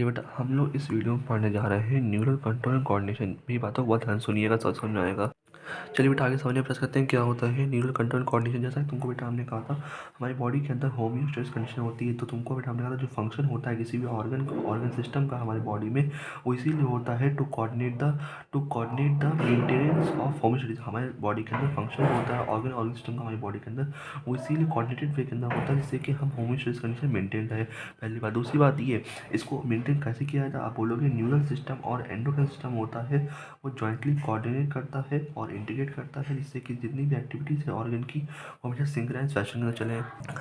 ये बेटा हम लोग इस वीडियो में पढ़ने जा रहे हैं न्यूरल कंट्रोल एंड कोऑर्डिनेशन। मेरी बातों को बहुत ध्यान सुनिएगा, सब समझ में आएगा। चलिए बेटा आगे समझने प्रयास करते हैं क्या होता है न्यूरल कंट्रोल एंड कोऑर्डिनेशन। जैसा कि तुमको बेटा हमने कहा था हमारी बॉडी के अंदर होमियोस्टेसिस कंडीशन होती है, तो तुमको बेटा हमने कहा था जो फंक्शन होता है किसी भी ऑर्गन सिस्टम का हमारी बॉडी में, वो इसीलिए होता है to coordinate the maintenance of homeostasis. हमारे बॉडी के अंदर फंक्शन होता है ऑर्गन सिस्टम का हमारी बॉडी के अंदर, वो इसीलिए कोऑर्डिनेटेड वे के अंदर होता है जिससे कि हम होमियोस्टेसिस कंडीशन मेंटेन रहे। पहली बात। दूसरी बात ये, इसको मेंटेन कैसे किया जाता है आप बोलोगे, न्यूरल सिस्टम और एंडोक्राइन सिस्टम होता है वो जॉइंटली कोऑर्डिनेट करता है और इंटीग्रेट करता है जिससे कि जितनी भी एक्टिविटीज़ है ऑर्गन की वो हमेशा सिंक्रोनाइज फैशन में चले।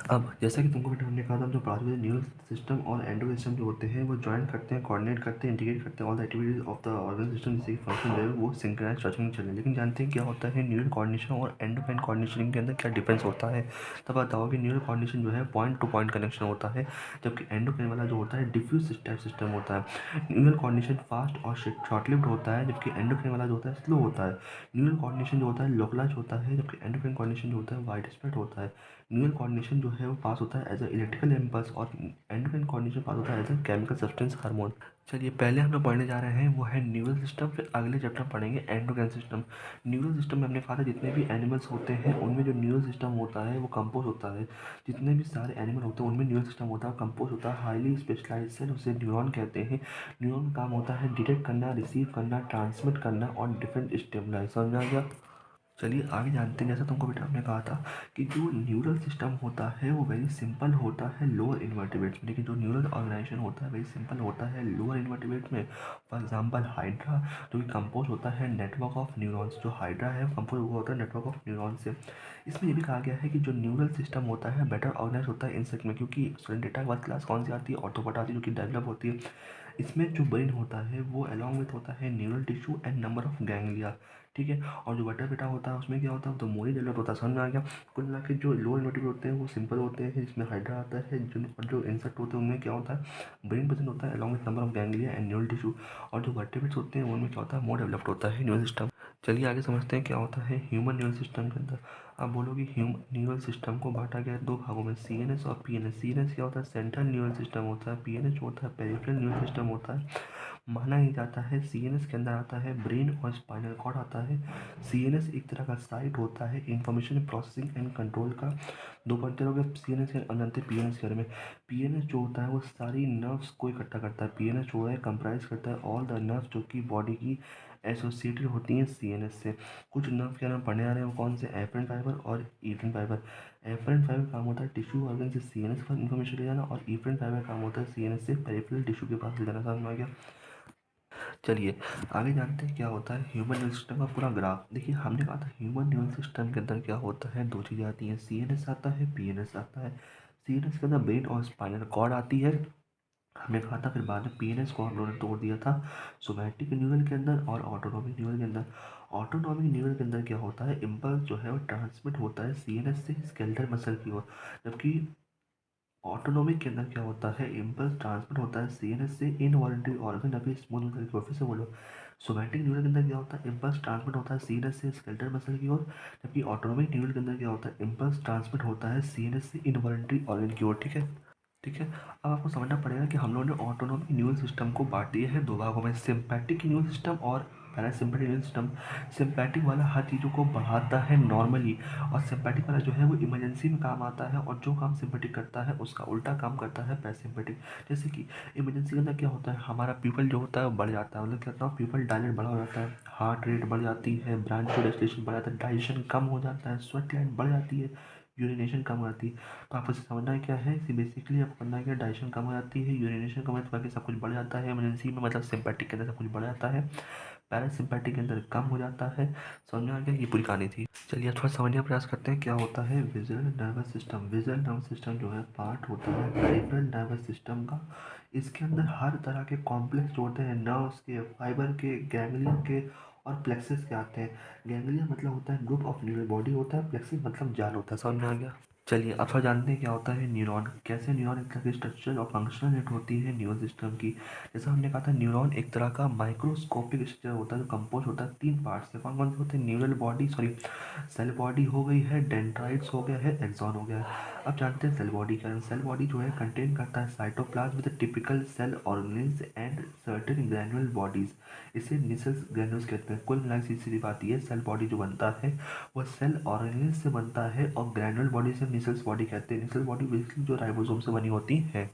अब जैसा कि तुमको बेटा हमने कहा था जो पांचवें न्यूरल सिस्टम और एंडोक्राइन सिस्टम जो होते हैं वो जॉइन करते हैं, कोऑर्डिनेट करते हैं, इंटीग्रेट करते हैं all the activities of the organ system जिससे कि फंक्शन जो है वो सिंक्रोनाइज फैशन में चले। लेकिन जानते हैं क्या होता है न्यूरल कोऑर्डिनेशन और एंडोक्राइन कोऑर्डिनेशन के अंदर क्या डिफरेंस होता है। तब बताओ कि न्यूरल कोऑर्डिनेशन जो है पॉइंट टू पॉइंट कनेक्शन होता है, जबकि एंडोक्राइन वाला जो होता है डिफ्यूज टाइप सिस्टम होता है। न्यूरल कोऑर्डिनेशन फास्ट और शॉर्ट लिव्ड होता है, जबकि एंडोक्राइन वाला जो होता है स्लो होता है। न्यूरल कोऑर्डिनेशन जो होता है लोकलाइज होता है, जबकि एंडोक्राइन कोऑर्डिनेशन जो होता है वाइड स्प्रेड होता है। न्यूरल कोऑर्डिनेशन जो है वो पास होता है एज अ इलेक्ट्रिकल इम्पल्स और एंडोक्राइन कोऑर्डिनेशन पास होता है as a chemical substance hormone. चलिए पहले हम लोग पढ़ने जा रहे हैं वो है न्यूरल सिस्टम, फिर अगले चैप्टर पढ़ेंगे एंडोक्राइन सिस्टम। न्यूरल सिस्टम में हमने कहा था जितने भी एनिमल्स होते हैं उनमें जो न्यूरल सिस्टम होता है वो कंपोज होता है। जितने भी सारे एनिमल होते हैं उनमें न्यूरल सिस्टम होता है, कंपोज होता है हाईली स्पेशलाइज्ड सेल, उसे न्यूरॉन कहते हैं। न्यूरॉन का काम होता है डिटेक्ट करना, रिसीव करना, ट्रांसमिट करना और डिफरेंट स्टिमुलाई। समझ आ गया। चलिए आगे जानते हैं। जैसा तुमको बेटा हमने कहा था कि जो न्यूरल सिस्टम होता है वो वेरी सिंपल होता है लोअर इन्वर्टिब्रेट्स में, लेकिन जो न्यूरल ऑर्गेनाइजेशन होता है वेरी सिंपल होता है लोअर इन्वर्टिब्रेट में। फॉर एग्जांपल हाइड्रा जो कि कंपोज होता है नेटवर्क ऑफ न्यूरॉन्स, जो हाइड्रा है कंपोज हुआ होता है नेटवर्क ऑफ न्यूरॉन से। इसमें ये भी कहा गया है कि जो न्यूरल सिस्टम होता है बेटर ऑर्गेनाइज होता है इंसेक्ट में, क्योंकि स्टूडेंट डेटा फर्स्ट क्लास कौन सी आती है, ऑर्थोपोडा आती है जो कि डेवलप होती है। इसमें जो ब्रेन होता है वो अलॉन्ग विथ होता है neural tissue and number of ganglia, ठीक है। और जो बटर बेटा होता है उसमें क्या होता है तो मोरी डेवलप होता है। समझ में आ गया। कुल मिला के जो लोअर इन्वर्टिब्रेट होते हैं वो सिंपल होते हैं जिसमें हाइड्रा आता है, जो इंसेक्ट होते हैं उनमें क्या होता है ब्रेन प्रेजेंट होता है along with number of ganglia and neural tissue. और जो वर्टिब्रेट्स होते हैं उनमें क्या होता है मोर डेवलप्ड होता है न्यूरल सिस्टम। चलिए आगे समझते हैं क्या होता है ह्यूमन न्यूरल सिस्टम के अंदर। आप बोलोगे ह्यूमन न्यूरल सिस्टम को बांटा गया है दो भागों में, सीएनएस और पीएनएस। सीएनएस क्या होता है सेंट्रल न्यूरल सिस्टम होता है, पीएनएस होता है पेरिफेरल न्यूरल सिस्टम होता है। माना ही जाता है सीएनएस के अंदर आता है ब्रेन और स्पाइनल कॉर्ड आता है। सीएनएस एक तरह का साइट होता है इंफॉर्मेशन प्रोसेसिंग एंड कंट्रोल का। दो पढ़ते रहोगे सीएनएस के अंदर पीएनएस के बारे में। पीएनएस जो होता है वो सारी नर्व्स को इकट्ठा करता है। पीएनएस जो है कंप्राइज करता है ऑल द नर्व्स जो कि बॉडी की एसोसिएटेड होती हैं सीएनएस से। कुछ नर्व के नाम पढ़ने आ रहे हैं वो कौन से, एफरेंट फाइबर और इफरेंट फाइबर। एफरेंट फाइबर काम होता है टिश्यू ऑर्गन से सीएनएस पर इन्फॉर्मेशन ले जाना, और इफरेंट फाइबर काम होता है सीएनएस से पेरिफेरल टिश्यू के पास ले जाना। समझ में आ गया। चलिए आगे जानते हैं क्या होता है ह्यूमन न्यूरल सिस्टम का पूरा ग्राफ। देखिए हमने कहा था ह्यूमन न्यूरल सिस्टम के अंदर क्या होता है दो चीज़ें आती हैं, सीएनएस आता है, पीएनएस आता है। सीएनएस के अंदर ब्रेन और स्पाइनल कॉर्ड आती है, हमने कहा था। फिर बाद में पीएनएस को हम लोगों ने तोड़ दिया था सोमैटिक न्यूरल के अंदर और ऑटोनॉमिक न्यूरल के अंदर। ऑटोनॉमिक न्यूरल के अंदर क्या होता है इम्पल्स जो है वो ट्रांसमिट होता है सीएनएस से स्केलेटल मसल की ओर, जबकि ऑटोनॉमिक के अंदर क्या होता है इम्पल्स ट्रांसमिट होता है सीएनएस से इनवॉलंटरी ऑर्गन अभी स्मूथ मसल की ओर। फिर से बोलो, सोमैटिक न्यूरल के अंदर क्या होता है इम्पल्स ट्रांसमिट होता है सीएनएस से स्केलेटल मसल की ओर, जबकि ऑटोनॉमिक न्यूरल के अंदर क्या होता है इम्पल्स ट्रांसमिट होता है सीएनएस से इनवॉलंटरी ऑर्गन की ओर, ठीक है। ठीक है। अब आपको समझना पड़ेगा कि हम लोगों ने ऑटोनॉमिक न्यूरल सिस्टम को बांट दिया है दो भागों में, सिंपैथिक न्यूरल सिस्टम और पैरासिम्पैथिक न्यूरल सिस्टम। सिंपैथिक वाला हर चीज़ों को बढ़ाता है नॉर्मली, और सिंपैथिक वाला जो है वो इमरजेंसी में काम आता है, और जो काम सिंपैथिक करता है उसका उल्टा काम करता है पैरासिम्पैथिक। जैसे कि इमरजेंसी के अंदर क्या होता है हमारा पीपल जो होता है वो बढ़ जाता है, मतलब क्या होता है पीपल डायलेट बड़ा हो जाता है, हार्ट रेट बढ़ जाती है, ब्रांच डायलेशन बढ़ जाता है, डाइजेशन कम हो जाता है, स्वेट ग्लैंड बढ़ जाती है, यूरिनेशन कम हो जाती है। तो आपको समझना क्या है कि बेसिकली आपको करना है क्या, डाइजेशन कम हो जाती है, यूरिनेशन कम हो जाती है, बाकी सब कुछ बढ़ जाता है इमरजेंसी में, मतलब सिंपैथिक के अंदर सब कुछ बढ़ जाता है, पैरासिम्पैथिक के अंदर कम हो जाता है। समझ में आ गया, ये पूरी कहानी थी। चलिए अब थोड़ा समझने का प्रयास करते हैं क्या होता है visual nervous system. Visual nervous system जो है पार्ट होता है पेरिफेरल नर्वस सिस्टम का। इसके अंदर हर तरह के कॉम्प्लेक्स जो होते हैं नर्व्स के, फाइबर के, गैंग्लिया के और प्लेक्सिस के आते हैं। गैंग्लिया मतलब होता है ग्रुप ऑफ न्यूरल बॉडी होता है, प्लेक्सिस मतलब जाल होता है। समझ में आ गया। चलिए अब थोड़ा जानते हैं क्या होता है न्यूरॉन। कैसे न्यूरॉन एक तरह की स्ट्रक्चर और फंक्शनल यूनिट होती है न्यूरल सिस्टम की। जैसा हमने कहा था न्यूरॉन एक तरह का माइक्रोस्कोपिक स्ट्रक्चर होता है जो कंपोज होता है तीन पार्ट से। कौन कौन से होते हैं? Neural body, sorry cell body हो गई है, डेंड्राइट्स हो गया है, एक्सॉन हो गया है। अब जानते हैं सेल बॉडी क्या है। सेल बॉडी जो है कंटेन करता है cytoplasm with typical cell organelles and certain granular bodies. इसे निसल्स ग्रैन्युल्स कहते हैं। कुल मिला के सीधी बात ये सेल बॉडी जो बनता है वो सेल ऑर्गेनेल्स से बनता है और ग्रैन्युलर बॉडी से निसल्स बॉडी कहते हैं। निसल्स बॉडी बेसिकली जो राइबोसोम से बनी होती है।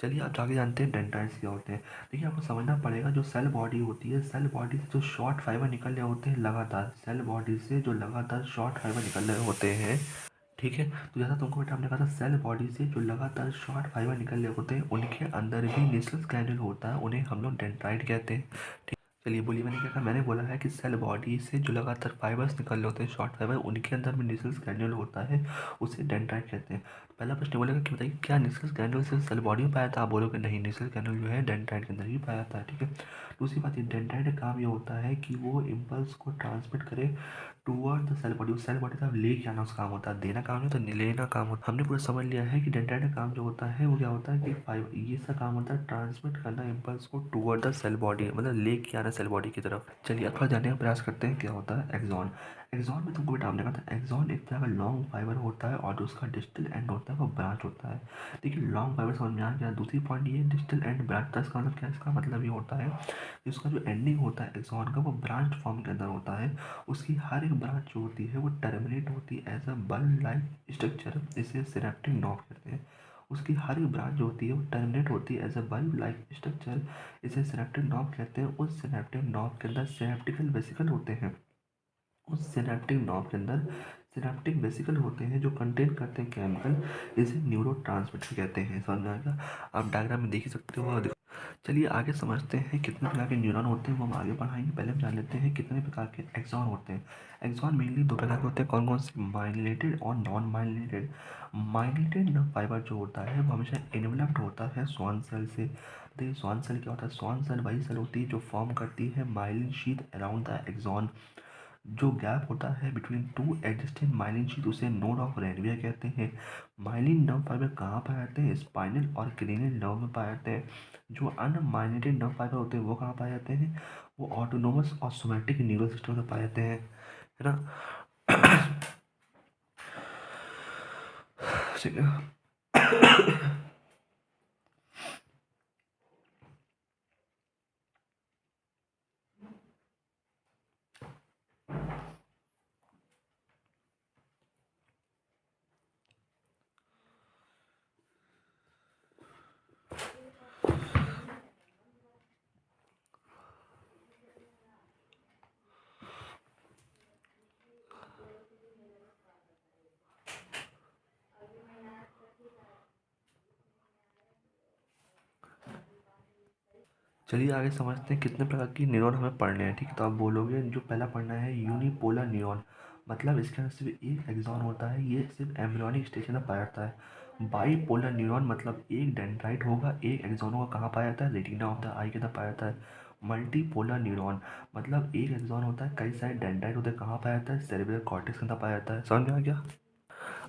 चलिए आप जाके जानते हैं डेंड्राइट्स क्या होते हैं। देखिए आपको समझना पड़ेगा जो सेल बॉडी होती है, सेल बॉडी से जो शॉर्ट फाइबर निकल रहे होते हैं लगातार, सेल बॉडी से जो लगातार शॉर्ट फाइबर निकल रहे होते हैं, ठीक है। तो जैसा तुमको बेटा हमने कहा था सेल बॉडी से जो लगातार शॉर्ट फाइबर निकल रहे होते हैं उनके अंदर भी निसल्स ग्रैन्युल होता है, उन्हें हम लोग डेंड्राइट कहते हैं। चलिए बोलिए मैंने क्या कहा। मैंने बोला है कि सेल बॉडी से जो लगातार फाइबर्स निकल रहे होते हैं शॉर्ट फाइबर, उनके अंदर में निसल्स ग्रैन्युल होता है, उसे डेंड्राइट कहते हैं। तो पहला प्रश्न बोलेगा कि बताइए क्या निसल्स ग्रैन्युल सिर्फ सेल बॉडी में पाया था? आप बोलोगे नहीं, निसल्स ग्रैन्युल जो है डेंड्राइट के अंदर ही पाया था, ठीक है। दूसरी बात ये डेंड्राइट का काम ये होता है कि वो इम्पल्स को ट्रांसमिट करे टूवर्ड द सेल बॉडी। उस सेल बॉडी तक ले के आना उसका काम होता है, देना काम नहीं होता, लेना काम होता है। हमने पूरा समझ लिया है कि डेंड्राइट का काम जो होता है वो क्या होता है कि फाइबर ये सा काम होता है ट्रांसमिट करना इम्पल्स को टूवर्ड द सेल बॉडी, मतलब ले के आना सेल बॉडी की तरफ। चलिए अब थोड़ा जानने का प्रयास करते हैं क्या होता है एक्सॉन। एक्सॉन में तुमको बेटा हमने कहा था एक्सॉन एक तरह का लॉन्ग फाइबर होता है और जो उसका डिस्टल एंड होता है वो ब्रांच होता है। देखिए लॉन्ग फाइबर समझ में आ गया। दूसरी पॉइंट ये डिस्टल एंड ब्रांच, इसका मतलब क्या है? इसका मतलब ये होता है कि उसका जो एंडिंग होता है एक्सॉन का वो ब्रांच फॉर्म के अंदर होता है। उसकी हर एक ब्रांच जो होती है वो टर्मिनेट होती है एज अ बल लाइक स्ट्रक्चर, इसे सिनेप्टिक नॉब कहते हैं। उसकी हर एक ब्रांच जो होती है वो टर्मिनेट होती है as a bulb like structure, इसे सिनेप्टिक नॉब कहते हैं। उस सिनेप्टिक नॉब के अंदर सिनेप्टिकल वेसिकल होते हैं। उस सिनेप्टिक नॉब के अंदर सिनेप्टिक वेसिकल होते हैं जो कंटेन करते हैं केमिकल, इसे न्यूरोट्रांसमीटर कहते हैं। समझ में आएगा? आप डायग्राम में देख ही सकते हो। चलिए आगे समझते हैं कितने प्रकार के न्यूरॉन होते हैं, वो हम आगे पढ़ाएंगे। पहले हम जान लेते हैं कितने प्रकार के एक्सॉन होते हैं। एक्सॉन मेनली दो प्रकार के होते हैं। कौन कौन से? माइलिनेटेड और non myelinated. Myelinated nerve fibre जो होता है वो हमेशा इन्वेलप्ड होता है स्वान सेल से। देखिए स्वान सेल क्या होता है? स्वान सेल वही सेल होती है जो फॉर्म करती है myelin sheath around the axon. जो गैप होता है between two adjacent myelin sheath उसे नोड ऑफ रेनवियर कहते हैं। माइलिन नर्व फाइबर कहाँ पाए जाते हैं? स्पाइनल और क्रेनियल नर्व में पाए जाते हैं। जो अनमाइलिनेटेड नर्व फाइबर होते हैं वो कहाँ पाए जाते हैं? वो ऑटोनोमस और सोमैटिक न्यूरल सिस्टम में पाए जाते हैं, है ना। ठीक है। चलिए आगे समझते हैं कितने प्रकार की न्यूरॉन हमें पढ़ने हैं, ठीक है। तो आप बोलोगे जो पहला पढ़ना है यूनिपोलर न्यूरॉन, मतलब इसके अंदर सिर्फ एक एक्सॉन होता है, ये सिर्फ एम्ब्रियोनिक स्टेज में पाया जाता है। बाईपोलर न्यूरॉन मतलब एक डेंड्राइट होगा, एक एक्सॉन होगा, कहाँ पाया जाता है? रेटिना ऑफ द आई के अंदर पाया जाता है। मल्टीपोलर न्यूरॉन मतलब एक एक्सॉन होता है, कई सारे डेंड्राइट होते हैं, कहाँ पाया जाता है? सेरेब्रल कॉर्टेक्स के अंदर पाया जाता है। समझ में आ गया?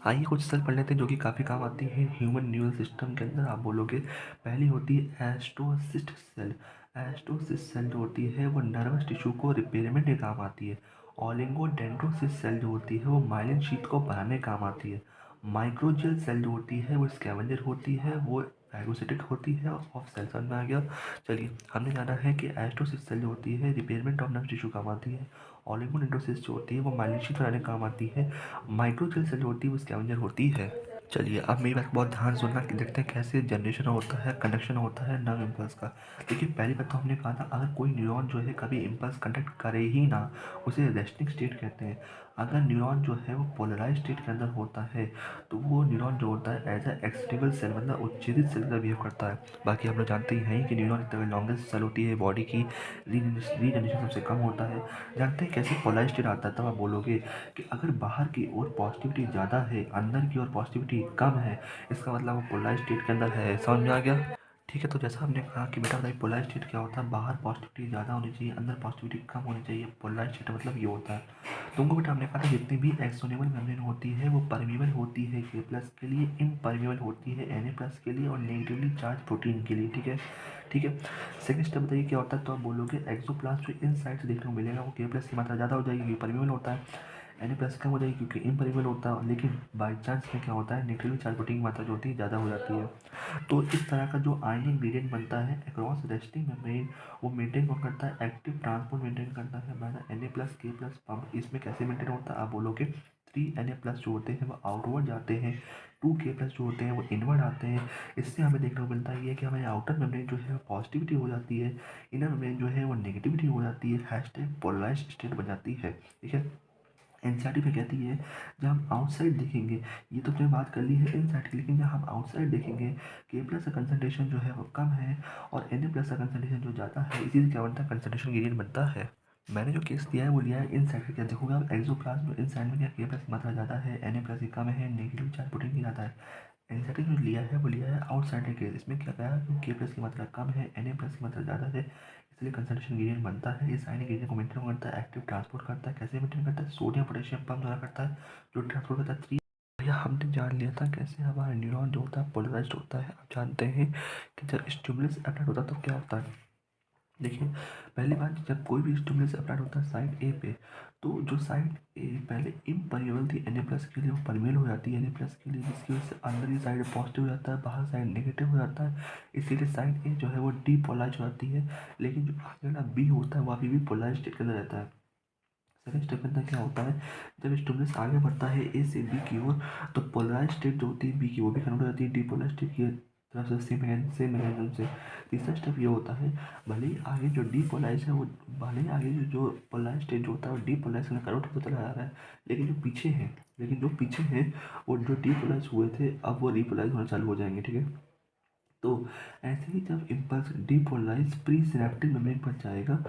आइए कुछ सेल पढ़ लेते हैं जो कि काफ़ी काम आती है ह्यूमन न्यूरल सिस्टम के अंदर। आप बोलोगे पहली होती है एस्ट्रोसिस्ट सेल। एस्ट्रोसिस्ट सेल जो होती है वो नर्वस टिश्यू को रिपेयरमेंट के काम आती है। ओलिगोडेंड्रोसिस्ट सेल जो होती है वो माइलिन शीथ को बनाने काम आती है। माइक्रोजियल सेल जो होती है वो स्कैवेंजर होती है, वो फैगोसिटिक होती है ऑफ सेल। समझ में आ गया? चलिए हमने जाना है कि एस्ट्रोसिस्ट सेल जो होती है रिपेयरमेंट ऑफ नर्व टिश्यू काम आती है। ओलिगोडेंड्रोसिस्ट जो होती है वो माइलिन शीथ बनाने काम आती है। माइक्रोजेल सेल होती है वो स्कैवेंजर होती है। चलिए अब मेरी बात बहुत ध्यान सुनना कि देखते हैं कैसे जनरेशन होता है, कंडक्शन होता है नर्व इम्पल्स का। देखिए पहली बात तो हमने कहा था अगर कोई न्यूरॉन जो है कभी इम्पल्स कंडक्ट करे ही ना, उसे रेस्टिंग स्टेट कहते हैं। अगर न्यूरॉन जो है वो पोलराइज स्टेट के अंदर होता है तो वो न्यूरॉन जो होता है एज ए एक्सटेबल सेल मतलब उच्छेदित सेल का बिहेव करता है। बाकी हम लोग जानते ही हैं कि न्यूरॉन एक तरह लॉन्गेस्ट सेल होती है बॉडी की, रीजनरेशन सबसे कम होता है। जानते हैं कैसे पोलराइज स्टेट आता है? तब आप बोलोगे कि अगर बाहर की ओर पॉजिटिविटी ज़्यादा है, अंदर की ओर पॉजिटिविटी कम है, इसका मतलब वो पोलराइज स्टेट के अंदर है। समझ में आ गया? ठीक है, तो जैसा हमने कहा कि बेटा बताइए पोलराइज स्टेट क्या होता है, बाहर पॉजिटिविटी ज़्यादा होनी चाहिए, अंदर पॉजिटिविटी कम होनी चाहिए। पोलराइज स्टेट मतलब ये होता है। तुमको बेटा हमने कहा था जितनी भी एक्सोनेबल मेम्ब्रेन होती है वो परमीबल होती है के प्लस के लिए, इम्परमीबल होती है Na प्लस के लिए और नेगेटिवली चार्ज प्रोटीन के लिए। ठीक है, ठीक है। सेकंड स्टेप बताइए क्या होता है, तो आप बोलोगे एक्सोप्लाज्म जो इन साइड से देखने को मिलेगा वो के प्लस की मात्रा ज़्यादा हो जाएगी, परमीबल होता है। Na प्लस कम हो जाएगी क्योंकि इम्परमीबल होता है, लेकिन बाई चांस में क्या होता है नेगेटिवली चार्ज प्रोटीन की मात्रा जो होती है ज़्यादा हो जाती है। तो इस तरह का जो आयनिक ग्रेडियंट बनता है अक्रॉस रेस्टिंग मेम्ब्रेन, वो मेंटेन कौन करता है, एक्टिव ट्रांसपोर्ट मेंटेन करता है बाय द Na प्लस के प्लस पंप। इसमें कैसे मेंटेन होता है, आप बोलोगे 3 Na प्लस जो होते हैं वो आउटवर्ड जाते हैं, 2 K प्लस जो होते हैं वो इनवर्ड आते हैं। इससे हमें देखने को मिलता है कि हमारे आउटर मेम्ब्रेन जो है पॉजिटिविटी हो जाती है, इनर मेम्ब्रेन जो है वो नेगेटिविटी हो जाती है, हैशटैग पोलराइज्ड स्टेट बन जाती है। ठीक है, एनसीईआरटी में कहती है जब हम आउटसाइड देखेंगे, ये तो हमने बात कर ली है इनसाइड की, लेकिन जब हम आउटसाइड देखेंगे के प्लस का कंसंट्रेशन जो है वो कम है और एन प्लस का कंसंट्रेशन जो ज़्यादा है, इसी से क्या बनता है, कंसंट्रेशन ग्रेडियंट बनता है। मैंने जो केस दिया है वो लिया है इनसाइड का। क्या देखोगे आप, एक्सोप्लाज्म इनसाइड में क्या के प्लस की मात्रा ज़्यादा है, एन प्लस की कम है, नेगेटिव चार्ज प्रोटीन की ज़्यादा है। एनसीईआरटी जो लिया है वो लिया है आउटसाइड के केस। इसमें क्या कहा कि के प्लस की मात्रा कम है, एन प्लस की मात्रा ज़्यादा है, इसलिए कंसंट्रेशन ग्रेडियंट बनता है। इस आयनिक ग्रेडियंट को मेंटेन करता है, एक्टिव ट्रांसपोर्ट करता है। कैसे मेंटेन करता है, सोडियम पोटेशियम पंप द्वारा करता है, जो ट्रांसपोर्ट करता है थ्री। भैया हमने जान लिया था कैसे हमारा न्यूरॉन जो होता है पोलराइज्ड होता है। आप जानते हैं कि जब स्टिमुलस अप्लाइड होता है तो क्या होता है। देखिए, पहली बात, जब कोई भी स्टिमुलस अप्लाइड होता है साइड ए पे, तो जो साइड ए पहले इम्परमेबल थी Na प्लस के लिए, वो परमेबल हो जाती है Na प्लस के लिए, जिसकी वजह से अंदर ही साइड पॉजिटिव हो जाता है, बाहर साइड नेगेटिव हो जाता है। इसीलिए साइड ए जो है वो डीपोलराइज हो जाती है, लेकिन जो आगे वाला बी होता है वो अभी भी पोलराइज स्टेट के अंदर रहता है। सेकंड स्टेप के अंदर क्या होता है, जब स्टिमुलस आगे बढ़ता है ए से बी की ओर, तो पोलराइज स्टेट जो होती है बी की, वो भी कन्वर्ट हो जाती है डीपोलराइज स्टेट की तरफ से, सेम मैकेनिज्म से। तीसरा स्टेप ये होता है, भले ही आगे जो डीपोलराइज है वो, भले ही आगे जो पोलराइज स्टेट जो होता है वो डीपोलराइज में कन्वर्ट होता चला जा रहा है, लेकिन जो पीछे हैं वो जो डीपोलराइज हुए थे अब वो रिपोलराइज होना चालू हो जाएंगे। ठीक है, तो ऐसे ही जब impulse depolarise pre synaptic membrane पर जाएगा,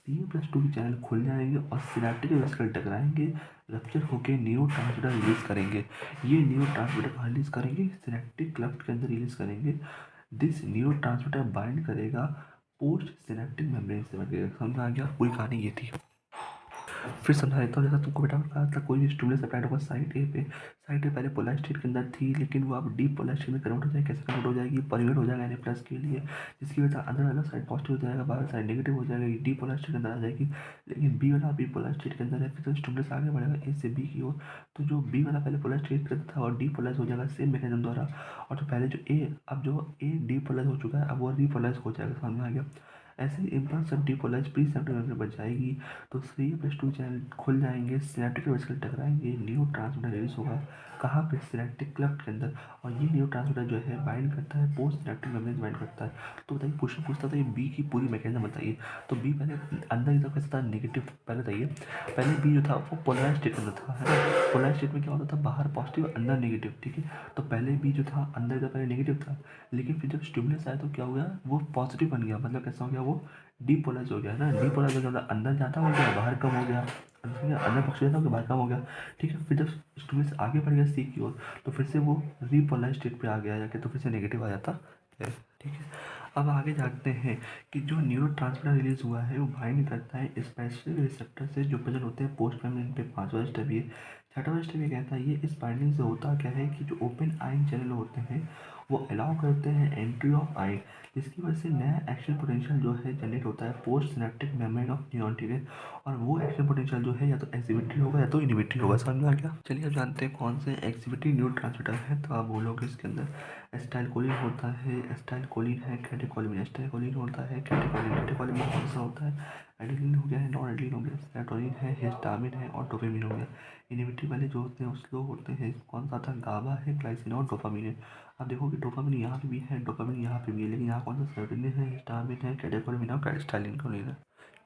Ca+2 के चैनल खुल जाएंगे और सिनेप्टिक वेसिकल टकराएंगे, रप्चर होकर न्यूरोट्रांसमीटर रिलीज करेंगे। ये न्यूरोट्रांसमीटर कहाँ रिलीज करेंगे, सिनेप्टिक क्लेफ्ट के अंदर रिलीज करेंगे। दिस न्यूरोट्रांसमीटर बाइंड करेगा पोस्ट सिनेप्टिक मेम्ब्रेन से बनेगा। समझ आ गया, पूरी कहानी ये थी। फिर समझा देता हूँ, जैसा तुमको बेटा कहा था कोई भी स्टिमुलस अप्लाइड होगा साइड ए पे, साइड ए पहले पोलराइज स्टेट के अंदर थी, लेकिन वो अब डीप पोलराइज स्टेट में कन्वर्ट हो जाएगी। कैसे कन्वर्ट हो जाएगी, परमेबल हो जाएगा Na प्लस के लिए, जिसकी वजह से अंदर वाला साइड पॉजिटिव हो जाएगा, बाहर साइड नेगेटिव हो जाएगा, ये डीप पोलराइज स्टेट के अंदर आ जाएगी। लेकिन बी वाला अभी पोलराइज स्टेट के अंदर है, फिर तो स्टिमुलस आगे बढ़ेगा ए से बी की ओर, तो जो बी वाला पहले पोलराइज स्टेट करता था और डीपोलराइज हो जाएगा सेम मैकेनिज्म द्वारा, और जो पहले जो ए, अब जो ए डीपोलराइज हो चुका है अब वो रिपोलराइज हो जाएगा। समझ में आ गया। ऐसे ही इम्पल्स जब डीपोलराइज प्री सिनेप्टिक मेम्ब्रेन बच जाएगी, तो Ca+2 चैनल खुल जाएंगे, सिनेप्टिक वेसिकल टकराएंगे, न्यूरोट्रांसमीटर रिलीज होगा। कहाँ पे, सिनेप्टिक क्लेफ्ट के अंदर, और ये न्यूरोट्रांसमीटर जो है बाइंड करता है पोस्ट सिनेप्टिक मेम्ब्रेन बाइंड करता है। तो बताइए, क्वेश्चन पूछता था ये बी की पूरी मैकेनिज्म बताइए। तो बी पहले अंदर की तरफ कैसा था, नेगेटिव। पहले बताइए, पहले बी जो था वो पोलराइज स्टेट के अंदर था, है ना। पोलराइज स्टेट में क्या होता था, बाहर पॉजिटिव अंदर नेगेटिव। ठीक है, तो पहले बी जो था अंदर का पहले नेगेटिव था, लेकिन फिर जब स्टिमुलस आया तो क्या हो गया, वो पॉजिटिव बन गया। मतलब कैसा हो गया, वो डीपोलराइज हो गया है ना। डीपोलराइज हो गया, अंदर ज़्यादा हो गया, बाहर कम हो गया, अंदर पक्ष ज़्यादा हो गया, बाहर कम हो गया। ठीक है, फिर जब स्टिमुलस आगे बढ़ गया सी की ओर, तो फिर से वो रिपोलराइज स्टेट पे आ गया जाके, तो फिर से नेगेटिव आ जाता है। ठीक है, अब आगे जानते हैं कि जो न्यूरोट्रांसमीटर रिलीज हुआ है वो बाइंड करता है स्पेसिफिक रिसेप्टर से जो प्रेजेंट होते हैं पोस्ट मेम्ब्रेन पे। पांचवा स्टेप ये। छठवां स्टेप ये कहता है, ये इस बाइंडिंग से होता क्या है कि जो ओपन आयन चैनल होते हैं वो अलाउ करते हैं एंट्री ऑफ आयन, जिसकी वजह से नया एक्शन पोटेंशियल जो है जनरेट होता है post synaptic membrane of neuron. ठीक है, और वो एक्शन पोटेंशियल जो है या तो एक्सिबिटरी होगा या तो इनहिबिटरी होगा। समझ में आ गया। चलिए अब जानते हैं कौन से एक्सिबिटरी न्यूरोट्रांसमीटर है। तो आप बोलोगे इसके अंदर एसिटाइलकोलिन होता है, एसिटाइलकोलिन है, कैटेकोलिन एसिटाइलकोलिन होता है, कैटेकोलिन कौन सा होता है, एडिलिन हो गया है, नॉन एडिलिन हो गया, सेरोटोनिन है, हिस्टामिन है और डोपामिन हो गया। इनहिबिटरी वाले जो होते हैं स्लो होते हैं, कौन सा था, गाबा है, ग्लाइसिन और डोपामिन है। आप देखोगे डोपामिन यहाँ पे भी है, डोपामिन यहाँ पे भी है, लेकिन यहाँ कौन सा, सेरोटोनिन है, हिस्टामिन है, कैटेकोलिन और एसिटाइलकोलिन है।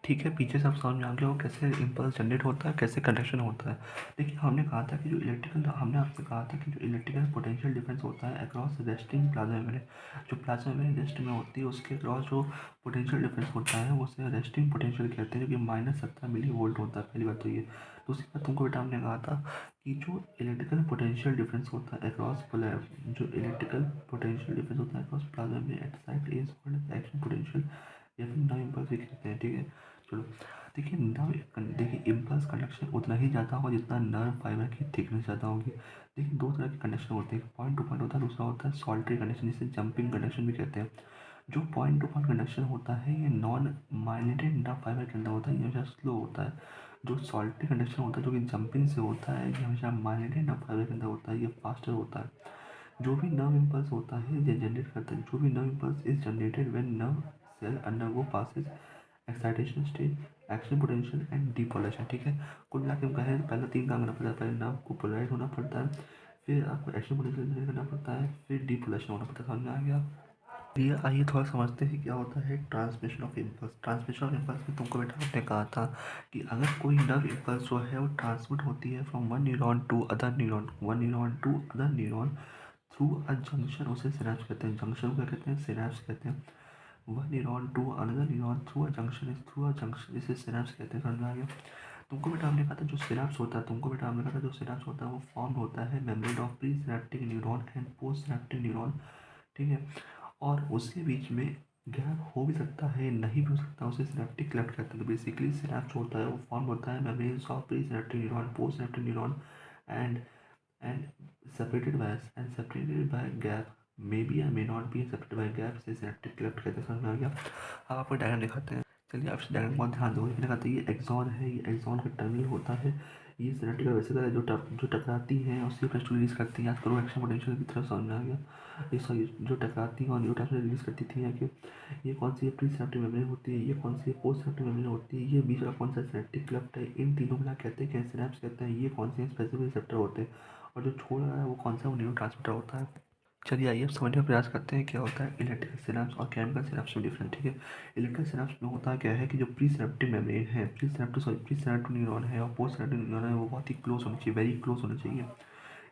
ठीक है, पीछे से आप समझ में आ गया हो कैसे इम्पल्स जनरेट होता है, कैसे कंडक्शन होता है। देखिए हमने कहा था कि हमने आपसे कहा था कि जो इलेक्ट्रिकल पोटेंशियल डिफरेंस होता है अक्रॉस रेस्टिंग प्लाज्मा मेम्ब्रेन, जो प्लाज्मा मेम्ब्रेन रेस्ट में होती है उसके अक्रॉस जो पोटेंशियल डिफरेंस होता है उसे रेस्टिंग पोटेंशियल कहते हैं, जो कि -17 मिली वोल्ट होता है। पहली बात तो ये। दूसरी बात तुमको बेटा हमने कहा था कि जो इलेक्ट्रिकल पोटेंशियल डिफरेंस होता है अक्रॉस जो इलेक्ट्रिकल पोटेंशियल डिफरेंस होता है अक्रॉस प्लाज्मा में at site is called action potential, या फिर नॉन इम्पल्स भी कहते हैं। ठीक है, चलो। देखिए इम्पल्स कंडक्शन उतना ही ज़्यादा होगा जितना नर्व फाइबर की थिकनेस ज़्यादा होगी। देखिए दो तरह के कंडक्शन होते हैं, पॉइंट टू पॉइंट होता है, दूसरा होता है सॉल्टरी कंडक्शन, जिसे जंपिंग कंडक्शन भी कहते हैं। जो पॉइंट टू पॉइंट कंडक्शन होता है ये नॉन माइलिनेटेड नर्व फाइबर के अंदर होता है, ये हमेशा स्लो होता है। जो सॉल्टरी कंडक्शन होता है जो कि जंपिंग से होता है ये हमेशा माइलिनेटेड नर्व फाइबर के अंदर होता है, ये फास्टर होता है। जो भी नर्व इम्पल्स होता है ये जनरेट करता है, जो भी nerve impulse is generated when nerve cell undergo passes excitation stage, action potential and depolarisation. ठीक है, कुल मिला के हम कहें पहले 3 काम करना पड़ता है। पहले नर्व को पोलराइज होना पड़ता है, फिर आपको एक्शन पोटेंशियल जनरेट करना पड़ता है, फिर डीपोलेशन होना पड़ता है। समझ में आ गया? ये आइए थोड़ा समझते हैं क्या होता है transmission of impulse. Transmission of impulse में तुमको बेटा आपने कहा था कि अगर कोई नर्व इम्पल्स जो है वो ट्रांसमिट होती है from one neuron to other neuron, through a junction, उसे सिनेप्स कहते हैं। जंक्शन को क्या कहते हैं? सिनेप्स कहते हैं। One neuron to another neuron through a junction इसे सिनेप्स कहते हैं। समझ में आ गया? तुमको बेटा हमने कहा था जो सिनेप्स होता है, वो फॉर्म होता है membrane of pre synaptic neuron and post synaptic neuron. ठीक है, और उसके बीच में गैप हो भी सकता है, नहीं भी हो सकता, उसे सिनेप्टिक क्लेफ्ट कहते हैं। तो बेसिकली सिनेप्स होता है वो फॉर्म होता है membrane of pre synaptic neuron, post synaptic neuron and and separated by gap, may be or may not be separated by gap, से synaptic cleft कहते हैं। समझ में आ गया? अब आपको डायग्राम दिखाते हैं। चलिए आप इस डायग्राम को ध्यान दो। मैंने कहा था ये एक्सॉन है, ये एक्सॉन का टर्मिनल होता है, ये सिनेप्टिक वेसिकल है जो टकराती है और सी प्लस टू रिलीज करती है। याद करो एक्शन पोटेंशियल की तरफ समझ में आ गया? ये सॉरी, जो टकराती है और न्यू ट्रांसमीटर रिलीज करती थी है कि ये कौन सी प्री सिनेप्टिक मेम्ब्रेन होती है, ये कौन सी पोस्ट सिनेप्टिक मेम्ब्रेन होती है, ये बीच वाला कौन सा सिनेप्टिक क्लेफ्ट है, इन तीनों मिला कहते हैं सिनेप्स कहते हैं। ये कौन से स्पेसिफिक रिसेप्टर होते हैं और जो छोड़ रहा है वो कौन सा न्यूरो ट्रांसमीटर होता है। चलिए आइए अब समझने का प्रयास करते हैं क्या होता है इलेक्ट्रिकल सिनेप्स और केमिकल सिनेप्स में डिफरेंट। ठीक है, इलेक्ट्रिकल सिनेप्स में होता क्या है कि जो प्री सिनेप्टिक मेम्ब्रेन है, प्री सिनेप्टिक न्यूरॉन है और पोस्ट सिनेप्टिक न्यूरॉन है वो बहुत ही क्लोज होनी चाहिए, वेरी क्लोज होनी चाहिए।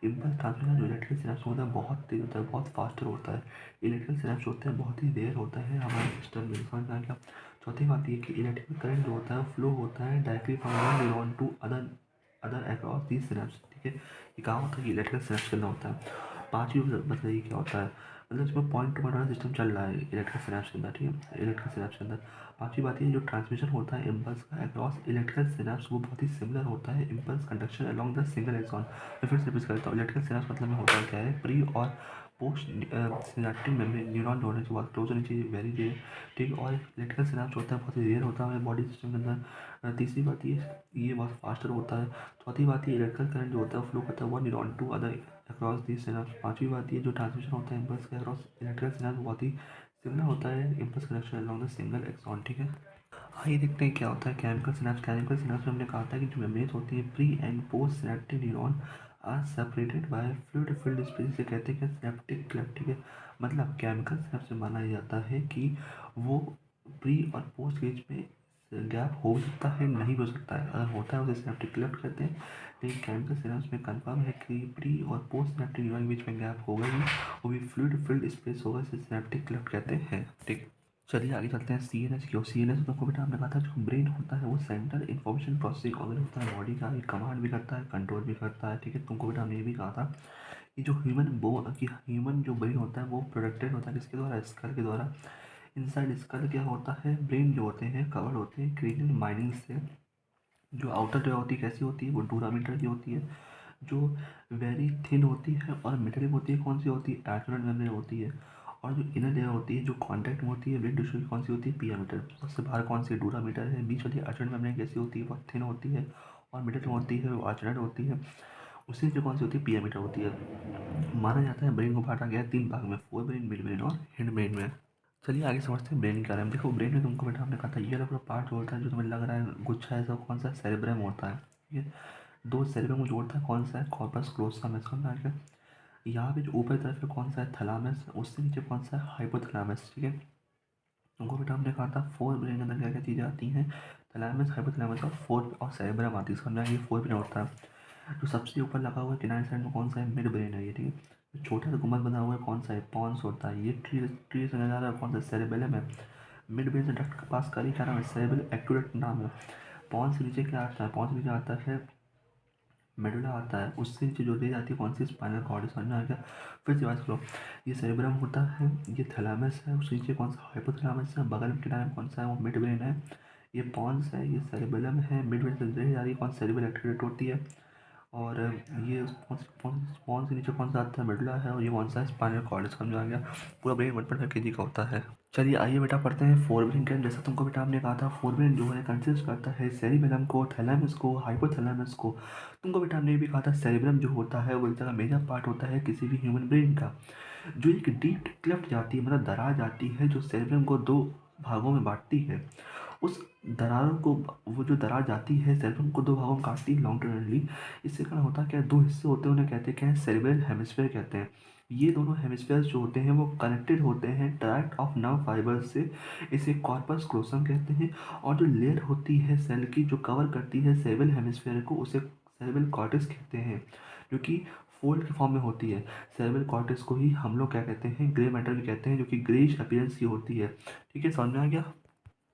इम्पल्स ट्रांसमिशन जो इलेक्ट्रिकल सिनेप्स होता है बहुत तेज होता है, बहुत फास्टर होता है। इलेक्ट्रिकल सिनेप्स होते हैं बहुत ही रेयर होता है हमारे सिस्टम में। समझ में आ गया? चौथी बात ये कि इलेक्ट्रिकल करंट जो होता है वो फ्लो होता है directly from one neuron to other across these synapse. ठीक है, ये कहाँ होता है? कि इलेक्ट्रिकल सिनेप्स के अंदर होता है। पाँचवीं बताइए क्या होता है? मतलब इसमें पॉइंट टू पॉइंट वाला सिस्टम चल रहा है इलेक्ट्रिकल सिनेप्स के अंदर। ठीक है, इलेक्ट्रिकल सिनेप्स के अंदर पाँचवीं बात ये जो ट्रांसमिशन होता है इम्पल्स का अक्रॉस इलेक्ट्रिकल सिनेप्स वो बहुत ही सिमिलर होता है impulse conduction along the single axon. मैं फिर से रिपीट करता हूँ, इलेक्ट्रिकल सिनेप्स मतलब में होता क्या है? प्री और पोस्ट सिनेप्टिक मेम्ब्रेन न्यूरॉन जोड़ने के बाद क्लोज होनी चाहिए, वेरी रेयर। ठीक है, और इलेक्ट्रिकल सिनेप्स होता है बहुत ही रेयर होता है हमारे बॉडी सिस्टम के अंदर। तीसरी बात ये बहुत फास्टर होता है। चौथी बात ये इलेक्ट्रिकल करंट जो होता है फ्लो करता है one neuron to other across the synapse. पांचवी बात ये जो ट्रांसमिशन होता है इम्पल्स के अक्रॉस इलेक्ट्रिकल सिनेप्स बहुत ही सिमिलर होता है impulse connection along the single axon. ठीक है, आइए देखते हैं क्या होता है केमिकल सिनेप्स। केमिकल सिनेप्स में हमने कहा था कि जो मेम्ब्रेन्स होती हैं pre and post synaptic neuron are separated by fluid filled space, से कहते हैं कि सिनेप्टिक क्लेफ्ट। ठीक है, मतलब केमिकल सिनेप्स में माना जाता है कि वो प्री और पोस्ट के बीच में गैप हो सकता है, नहीं हो सकता है। अगर होता है उसे सिनेप्टिक क्लेफ्ट कहते हैं। लेकिन केमिकल सिनेप्स में कंफर्म है कि प्री और पोस्ट सिनेप्टिक न्यूरॉन के बीच में गैप होगा ही, वो भी फ्लूइड फिल्ड स्पेस होगा, इसे सिनेप्टिक क्लेफ्ट कहते हैं। ठीक, चलिए आगे चलते हैं सी एन एस की ओर। सी एन एस को बेटा हमने कहा था जो ब्रेन होता है वो सेंट्रल इन्फॉर्मेशन प्रोसेसिंग ऑर्गन होता है बॉडी का, ये कमांड भी करता है, कंट्रोल भी करता है। ठीक है, तुमको बेटा हमने ये भी कहा था कि जो ह्यूमन जो ब्रेन होता है वो प्रोटेक्टेड होता है किसके द्वारा? स्कल के द्वारा। इनसाइड स्कल क्या होता है? ब्रेन जो होते हैं कवर्ड होते हैं क्रेनियल माइनिंग से। जो आउटर लेयर होती है कैसी होती है? वो डूरामीटर की होती है। जो वेरी थिन होती है और मिडल में होती है कौन सी होती है? एटोनल मेम्ब्रेन होती है। और जो इनर लेयर होती है जो कांटेक्ट में होती है ब्रेन टिश्यू की कौन सी होती है? पियामीटर। सबसे बाहर कौन सी? डूरामीटर है। बीच वाली एटोनल मेम्ब्रेन कैसी होती है? बहुत थिन होती है और मिडल में होती है वो आर्चनेट होती है। उससे जो कौन सी होती है? पियामीटर होती है। माना जाता है ब्रेन को बांटा गया है 3 भाग में, फोर ब्रेन, मिड ब्रेन और हिंड ब्रेन में। चलिए आगे समझते हैं ब्रेन क्या है। देखो ब्रेन में तुमको बेटा हमने कहा था ये वाला पूरा पार्ट जो होता है जो तुम्हें लग रहा है गुच्छा है सब कौन सा? सेरेब्रम होता है। ठीक है, दो सेरेब्रम को जोड़ता है कौन सा है? कॉर्पस क्लोसम है। समझ में आ गया? यहाँ पे जो ऊपर तरफ है कौन सा है? थैलामस। उससे नीचे कौन सा है? हाइपोथैलामस। ठीक है, तुमको बेटा हमने कहा था फोर ब्रेन के अंदर क्या क्या चीज़ें आती हैं, थैलेमस, हाइपोथैलेमस और फोर और सेरेब्रम आती है। समझा, ये फोर ब्रेन होता है। जो सबसे ऊपर लगा हुआ है किनारे साइड में कौन सा है, मिड ब्रेन है ये, ठीक है। जो छोटा सा गुम्बद बना हुआ है कौन सा है, पॉन्स होता है। ये ट्री ट्री से नजर आ रहा है कौन सा, सेरेबेलम है। मिड ब्रेन से डक्ट के पास का ही क्या नाम है, सेरेबल एक्यूरेट नाम है। पॉन्स से नीचे क्या आता है, पॉन्स से नीचे आता है मेडुला आता है। उससे नीचे जो रेज आती है कौन सी, स्पाइनल कॉर्ड। समझ में आ गया। फिर से बात करो, ये सेरेब्रम होता है, ये थैलेमस है, उसके नीचे कौन सा, हाइपोथैलेमस है, बगल में किनारे में कौन सा है, वो मिड ब्रेन है। ये पॉन्स है, ये सेरेबेलम है, मिड ब्रेन से रेज आ रही है कौन, सेरेबल एक्टिवेट होती है। और ये स्पॉन्स के नीचे कौन सा आता है, मेडुला है। और ये कौन सा है, स्पाइनल कॉर्ड। समझ में आ गया। पूरा ब्रेन 1.5 kg का होता है। चलिए आइए बेटा पढ़ते हैं फोर ब्रेन के। जैसा तुमको बेटा हमने कहा था, फोर ब्रेन जो है कंसिस्ट करता है सेरिबेलम को, थैलेमस को, हाइपोथैलेमस को। तुमको बेटा हमने ये भी कहा था सेरिबेलम जो होता है वो एक तरह मेजर पार्ट होता है किसी भी ह्यूमन ब्रेन का। जो एक डीप क्लेफ्ट जाती है, मतलब दरार जाती है, जो सेरिबेलम को दो भागों में बांटती है। उस दरारों को, वो जो दरार जाती है सेरिबेलम को दो भागों में काटती है लॉन्गिट्यूडनली। इससे क्या होता है, क्या दो हिस्से होते हैं, उन्हें कहते हैं क्या है, सेरिब्रल हेमिस्फीयर कहते हैं। ये दोनों हेमिस्फीयर्स जो होते हैं वो कनेक्टेड होते हैं ट्रैक्ट ऑफ नर्व फाइबर से। इसे कॉर्पस क्लोसम कहते हैं। और जो लेयर होती है सेल की जो कवर करती है सेरिब्रल हेमिस्फीयर को, उसे सेरिब्रल कॉर्टेक्स कहते हैं, जो कि फोल्ड के फॉर्म में होती है। सेरिब्रल कॉर्टेक्स को ही हम लोग क्या कहते हैं, ग्रे मैटर भी कहते हैं, जो कि ग्रेइश अपीयरेंस की होती है। ठीक है, समझ में आ गया।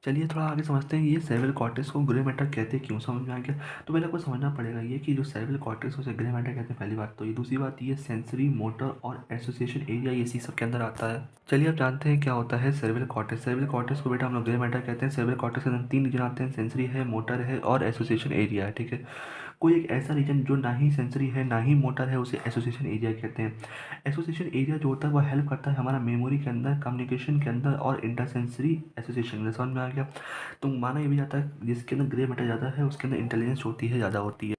चलिए थोड़ा आगे समझते हैं, ये सेरेब्रल कॉर्टेक्स को ग्रे मैटर कहते हैं, क्यों, समझ में आ गया। तो पहले आपको समझना पड़ेगा ये कि जो सेरेब्रल कॉर्टेक्स को उसे ग्रे मैटर कहते हैं, पहली बात तो ये। दूसरी बात ये सेंसरी, मोटर और एसोसिएशन एरिया, ये इसी सब के अंदर आता है। चलिए आप जानते हैं क्या होता है सेरेब्रल कॉर्टेक्स। सेरेब्रल कॉर्टेक्स को बेटा हम लोग ग्रे मैटर कहते हैं। सेरेब्रल कॉर्टेक्स के अंदर 3 रीजन आते हैं, सेंसरी है, मोटर है और एसोसिएशन एरिया है, ठीक है। कोई एक ऐसा रीजन जो ना ही सेंसरी है ना ही मोटर है, उसे एसोसिएशन एरिया कहते हैं। एसोसिएशन एरिया जो होता है वो हेल्प करता है हमारा मेमोरी के अंदर, कम्युनिकेशन के अंदर और इंटरसेंसरी एसोसिएशन में। समझ में आ गया। तो माना ये भी जाता है जिसके अंदर ग्रे मैटर ज़्यादा है उसके अंदर इंटेलिजेंस होती है, ज़्यादा होती है।